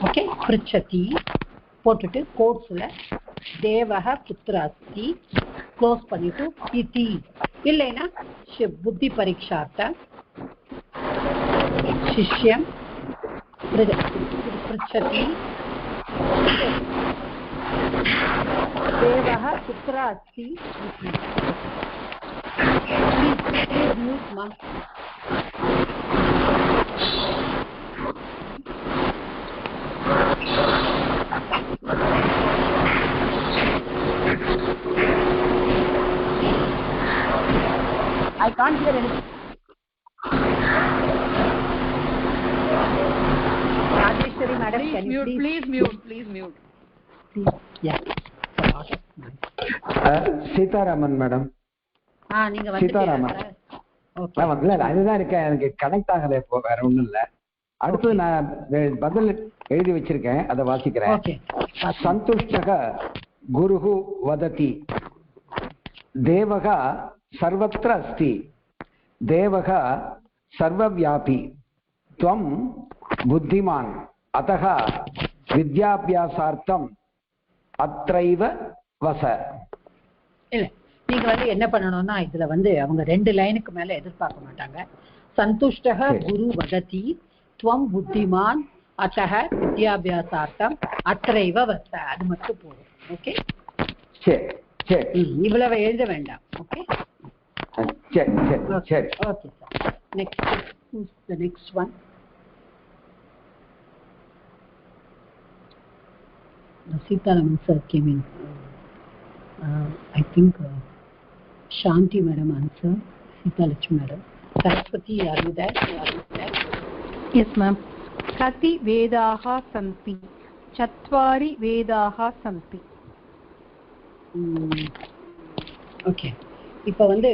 [SPEAKER 1] ஓகே பிருச்சதி போட்டுட்டு கோட்ஸ்ல தேவஹ புத்திர அஸ்தி க்ளோஸ் பண்ணிட்டு இதி இல்லைனா புத்தி பரீட்சார்த்த சிஷ்யம் பிருச்சதி தேவஹ புத்திர அஸ்தி please mute ma I can't hear anything. Rajeshwari madam, can you
[SPEAKER 7] please mute.
[SPEAKER 1] Yeah.
[SPEAKER 5] Sitharaman madam.
[SPEAKER 1] நீங்க வந்துட்டீங்களா?
[SPEAKER 5] ஓகே. இல்ல அதுதான் இருக்கேன், எனக்கு கனெக்ட் ஆகல இப்போ, வேற ஒண்ணும் இல்ல. அடுத்து நான் பதில் எழுதி வச்சிருக்கேன், அதை வாசிக்கிறேன்.
[SPEAKER 1] ஓகே.
[SPEAKER 5] சந்துஷ்டக குருஹு வததி தேவக सर्वत्र अस्ति देवः सर्वव्यापी त्वं बुद्धिमान् अतः विद्याभ्यासार्थम् अत्रैव वस
[SPEAKER 1] இல்ல நீங்க வந்து என்ன பண்ணணும்னா இதுல வந்து அவங்க 2 லைனுக்கு மேல எதிர்பார்க்க மாட்டாங்க. சந்துஷ்டக குரு வததி त्वं बुद्धिमान् अतः विद्याभ्यासार्थम् अत्रैव वस அது மட்டும் போதும். ஓகே
[SPEAKER 5] சரி சரி
[SPEAKER 1] இவ்வளவு எழுத வேண்டாம். ஓகே
[SPEAKER 5] சரி சரி சரி
[SPEAKER 1] okay sir. the next one Sitaraman sir came in. I think Shanti madam answer, Sita Lakshmi madam. Saraswati, are you there?
[SPEAKER 10] Yes ma'am. Kati vedaha santi chatvari vedaha santi.
[SPEAKER 1] Okay இப்போ வந்து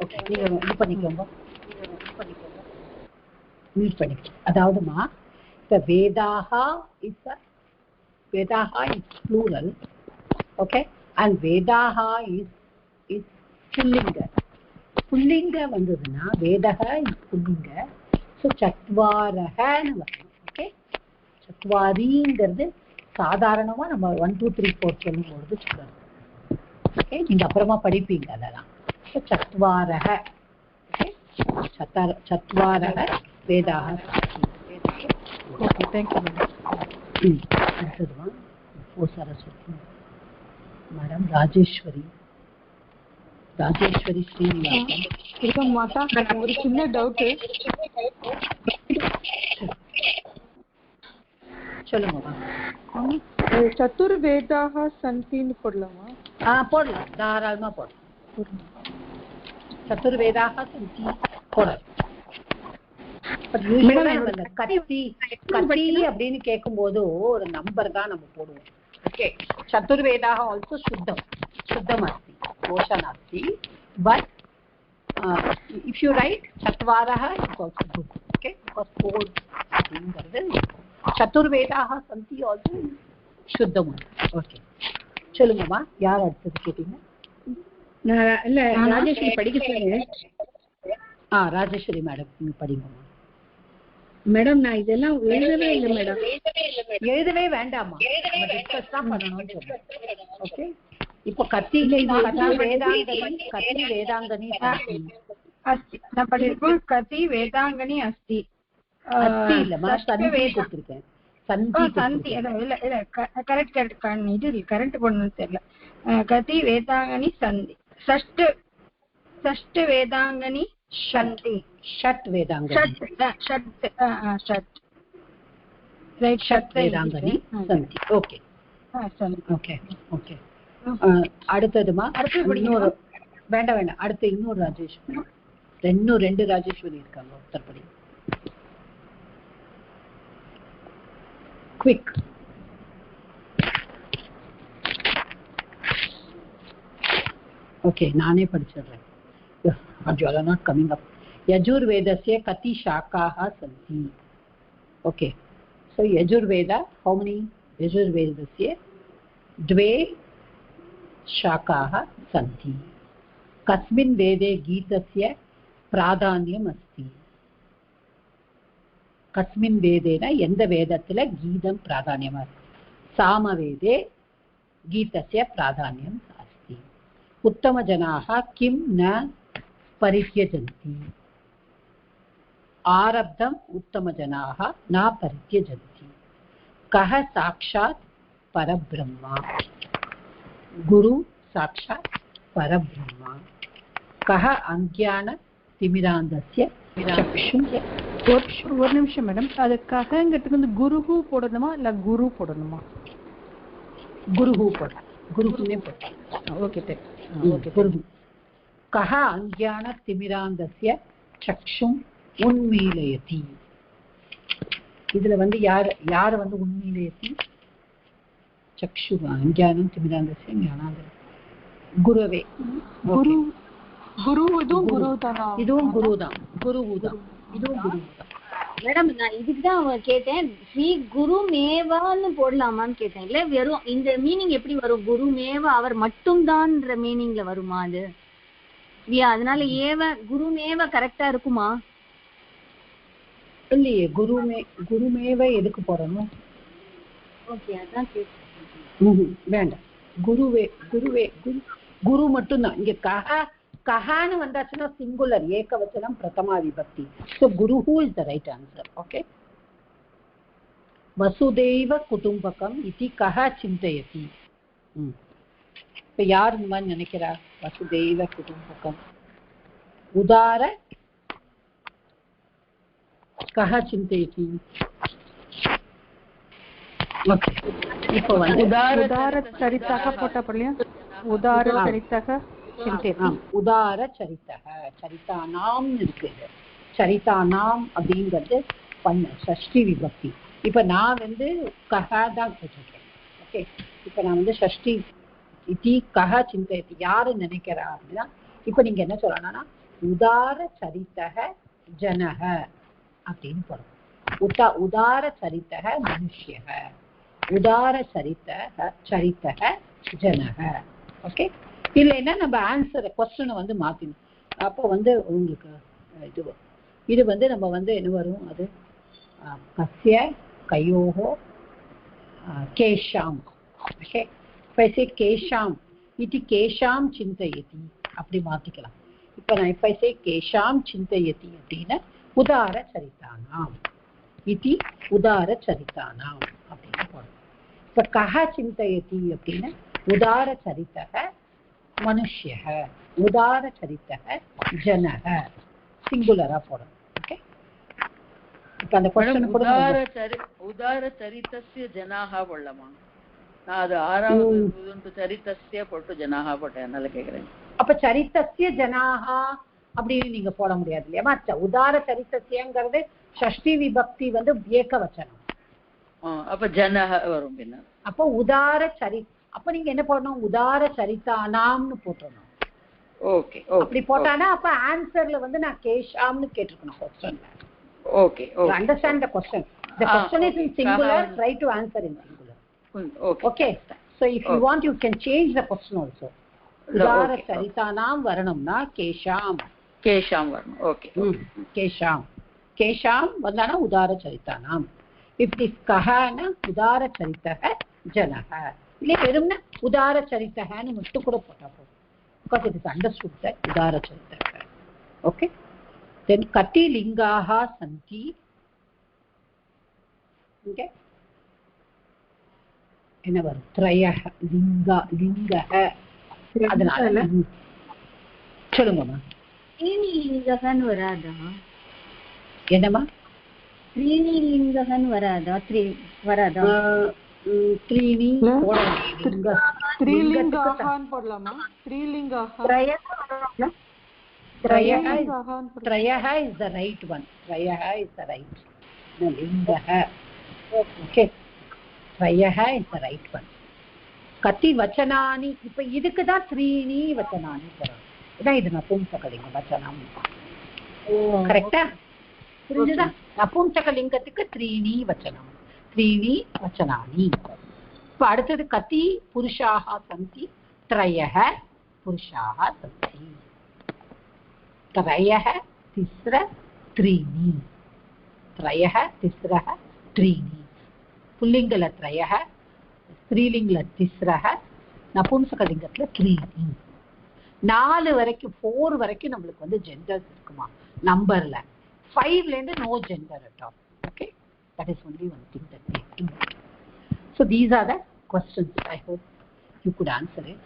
[SPEAKER 1] okay நீங்க இது பண்ணிக்கோங்க mute பண்ணிக்கோங்க. அதாவதுமா இந்த வேதாஹா is plural okay and வேதாஹா இஸ் புல்லிங்க வந்ததுன்னா வேதஹ இஸ் புல்லிங்க ஸோ சத்வாரஹன்னு வரணும். ஓகே சத்வாரிங்கிறது சாதாரணமாக நம்ம 1 2 3 4 சொல்லும்பொழுது சொல்லணும். ஓகே நீங்க அப்புறமா படிப்பீங்க அதெல்லாம். சத்வாரஹ சத்வாரஹ வேதாஹ.
[SPEAKER 10] Okay thank you madam.
[SPEAKER 1] அடுத்ததுமா ஓ சரஸ்வதி மேடம் ராஜேஸ்வரி ஸ்ரீனிவாசன்.
[SPEAKER 10] ஒரு சின்ன டவுட்,
[SPEAKER 1] சொல்லுங்கம்மா.
[SPEAKER 10] சதுர்வேதாக சந்தின்னு போடலாமா?
[SPEAKER 1] போடலாம், தாராளமா போடலாம். சதுர்வேதாக சந்தி போடலாம். கத்தி அப்படின்னு கேட்கும் போது ஒரு நம்பர் தான் நம்ம போடுவோம். ஓகே சதுர்வேதாக ஆல்சோ சுத்தம் அஸ்தி தோஷா நாஸ்தி but if you write chatvarah it's also good. Okay because 4 அப்படிங்கிறது சதுர்வேதாக சந்தி ஆல்சோ சுத்தம். ஓகே சொல்லுங்கம்மா, யார் அடுத்தது கேட்டீங்க?
[SPEAKER 2] இல்ல ராஜேஸ்வரி படிக்க சொல்லுங்க.
[SPEAKER 1] ராஜேஸ்வரி மேடம் நீங்க படிங்கம்மா.
[SPEAKER 2] மேடம் நான் இதெல்லாம் எழுதவே இல்லை மேடம்.
[SPEAKER 1] எழுதவே வேண்டாமா, நம்ம டிஸ்கஸ் தான் பண்ணணும்னு சொல்றேன். ஓகே இப்போ கத்தி வேதாங்கனி
[SPEAKER 2] அஸ்தி நான் படிப்போம். கத்தி வேதாங்கனி அஸ்தி
[SPEAKER 1] இல்லம்மா, சந்தி கொடுத்துருக்கேன்.
[SPEAKER 2] சந்தி இல்ல இல்ல கரெக்ட் இது கரெக்ட் பண்ணணும்னு தெரியல. கதி வேதாங்கனி சந்தி षष्ठ वेदांगनी शन्ति
[SPEAKER 1] षट् वेदांगनी
[SPEAKER 2] षट् right
[SPEAKER 1] षट् वेदांगनी सन्ति. ओके ओके ओके அடுத்ததுமா இன்னொரு வேண்டாம் அடுத்து இன்னொரு ராஜேஸ்வரி, ரெண்டு ராஜேஸ்வரி இருக்காங்க. உத்தரப்படி quick. Okay, नाने पढ़िचर्रेन. But you are not coming up. यजुर्वेदस्य कति शाखाः सन्ति? Okay. So Yajurveda, how many? यजुर्वेदस्य द्वे शाखाः सन्ति. कस्मिन् वेदे गीतस्य प्राधान्यम् अस्ति? कस्मिन् वेदेन எந்த வேதத்துல கீதம் प्राधान्यम् अस्ति? सामवेदे गीतस्य प्राधान्यम् अस्ति. उत्तमजनाः किं न परित्यजन्ति? आरब्धम् उत्तमजनाः न परित्यजन्ति. कः साक्षात् परब्रह्म? गुरु साक्षात् परब्रह्म. कः अज्ञानतिमिरान्धस्य चक्षुः?
[SPEAKER 10] ஒரு நிமிஷம் மேடம், அது கஹங்கிறதுக்கு வந்து குருஹு போடணுமா இல்ல குரு போடணுமா?
[SPEAKER 1] குருஹு போடணும். குருஹுனே போடணும். Okay okay. குருஹு. கஹ அஞ்ஞானதிமிராந்தஸ்ய சக்ஷும் உன்மீலயதி. இதுல வந்து யார் வந்து உன்மீலயதி? சக்ஷு அஞ்ஞானம் திமிராந்தஸ்ய ஞானாந்தரம். குருவே. குரு குரு இதுவும் குருதானா? இதுவும் குருதான். குருதான். இதுவும் குருதான்.
[SPEAKER 11] மேடம் நான் இதுக்கு தான் கேட்டேன், ஸ்ரீ குரு மேவான்னு போடலாமான்னு கேட்டேன். இல்ல வெறும் இந்த மீனிங் எப்படி வரும்? குரு மேவா அவர் மட்டும்தான்ற மீனிங்ல வருமா அது? அதனால ஏவ குரு மேவ கரெக்டா இருக்குமா?
[SPEAKER 1] இல்லையே, குருமேவ எதுக்கு போடணும்?
[SPEAKER 11] ஓகே, அதான் கேட்டேன்.
[SPEAKER 1] வேண்டாம். குருவே குருவே குரு குரு மட்டும்தான். இங்க கஹான்னு வந்தாச்சுன்னா சிங்குலர், ஏகவச்சனம் பிரதமா விபக்தி. ஸோ குருஹு is the right answer. Okay. வசுதெய்வ குடும்பகம் இது கஹ சிந்தயதி. இப்ப யார் இந்த மாதிரி நினைக்கிறா? வசுதெய்வ குடும்பகம் உதார கஹ சிந்தயதி. ஓகே. இப்போ வந்து
[SPEAKER 10] உதார சரித்தக போட்டா பரலையா? உதார சரித்தக சிந்தயதி.
[SPEAKER 1] உதார சரித்தக, சரிதானாம் இருக்கு. சரிதானாம் அப்படிங்கிறது ஷஷ்டி விபக்தி. இப்ப நான் வந்து கஹ தான் போட்டிருக்கேன். ஓகே. இப்ப நான் வந்து ஷஷ்டி இதி கஹ சிந்தயதி யாரு நினைக்கிறா அப்படின்னா, இப்ப நீங்க என்ன சொல்லணும்னா உதார சரித்தக ஜனக அப்படின்னு போறோம். உதார சரித்தக மனுஷ்யக, உதார சரித்தக ஜனக. ஓகே. இல்லைன்னா நம்ம ஆன்சர் கொஸ்டினை வந்து மாற்றணும். அப்போ வந்து உங்களுக்கு இது வந்து நம்ம வந்து என்ன வரும்? அது கஸ்ய கயோஹோ கேஷாம். ஓகே. பைசே கேஷாம் இது கேஷாம் சிந்தயதி அப்படி மாற்றிக்கலாம். இப்போ நான் பைசே கேஷாம் சிந்தயதி அப்படின்னா உதார சரித்தானாம் இது உதார சரித்தானாம் அப்படின்னு போடணும். இப்போ கஹ சிந்தயதி அப்படின்னா உதார சரித்தக மனுஷ்யக, உதார சரித்தக ஜனக, சிங்குலரா போடணும். ஓகே. இப்போ அந்த क्वेश्चन கூட
[SPEAKER 7] உதார சரித்தஸ்ய ஜனாஹ போடலாமா? நான் அது ஆறாவது சரித்தஸ்ய போட்டு ஜனாஹ போட்டேன், அதனால கேக்குறேன்.
[SPEAKER 1] அப்ப சரித்தஸ்ய ஜனாஹ அப்படின்னு நீங்க போட முடியாது இல்லையா? உதார சரித்தஸ்யங்கிறது ஷஷ்டி விபக்தி வந்து ஏகவச்சனம்.
[SPEAKER 7] அப்ப ஜனஹ வரும் பின்ன.
[SPEAKER 1] அப்போ உதார சரி, அப்ப நீங்க என்ன போடணும்? உதார சரிதானாம்னு போட்டணும்.
[SPEAKER 7] ஓகே.
[SPEAKER 1] அப்படி போட்டானா அப்ப ஆன்சர்ல வந்து நான் கேஷாம்னு கேட்டிருக்கணும் क्वेश्चनல.
[SPEAKER 7] Okay.
[SPEAKER 1] Understand the question. The question is in singular, try to answer in singular. Okay. So if you want you can change the question also. உதார சரிதானாம் வரணும்னா கேஷாம்
[SPEAKER 7] வரணும். ஓகே.
[SPEAKER 1] கேஷாம் வந்தானா உதார சரிதானாம். if this kahana உதார சரித்தக ஜனக, இல்லை வெறும்னா உதார சரித்தகன்னு மட்டும் கூட போட்டா போதும். because it is understood that உதார சரித்தக. okay. then kati lingaha santi. okay. என்ன வரும்? த்ரயஹ லிங்கஹ. அதனால சொல்லுங்கம்மா.
[SPEAKER 11] ஸ்ரீனிலிங்ககன் வராதா?
[SPEAKER 1] என்னம்மா?
[SPEAKER 11] ஸ்ரீனிலிங்ககன் வராதா? வராதா?
[SPEAKER 1] த்ரீனி
[SPEAKER 10] ஸ்ரீலிங்கஹான் போடலாமா? ஸ்ரீலிங்கஹ.
[SPEAKER 1] த்ரயஹ is the right one. த்ரயஹ is the right. லிங்கஹ. okay. त्रयः is the right one. கதி வச்சனானி, இப்ப இதுக்கு தான் த்ரீணி வச்சனானி போறோம். இதான் இது நபும்சகலிங்க வச்சனம். கரெக்டா? புரிஞ்சுதா? நபும்சகலிங்கத்துக்கு த்ரீணி வச்சனம், த்ரீணி வச்சனானி. இப்ப அடுத்தது கதி புருஷாः சந்தி, त्रयः पुरुषाः सन्ति. त्रयः तिस्र त्रीणि, त्रयः तिस्रः त्रीणि. पुल्लिङ्गल त्रयः, स्त्रीलिङ्गल तिस्रः, नपुंसकलिङ्गத்துல त्रीणि. 4 வரைக்கும் 4 வரைக்கும் நம்மளுக்கு வந்து ஜெண்டர்ஸ் இருக்குமா நம்பர்ல. 5ல இருந்து no gender at all. Okay, that is only one thing that we have to know. So these are the questions. I hope you could answer it.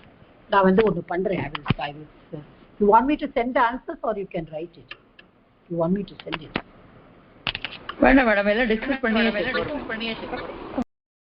[SPEAKER 1] நான் வந்து ஒன்று பண்றேன். I will you want me to send the answers or you can write it? You want me to send it?
[SPEAKER 7] வேண்டாம் madam, எல்லாம் discuss பண்ணியாச்சு.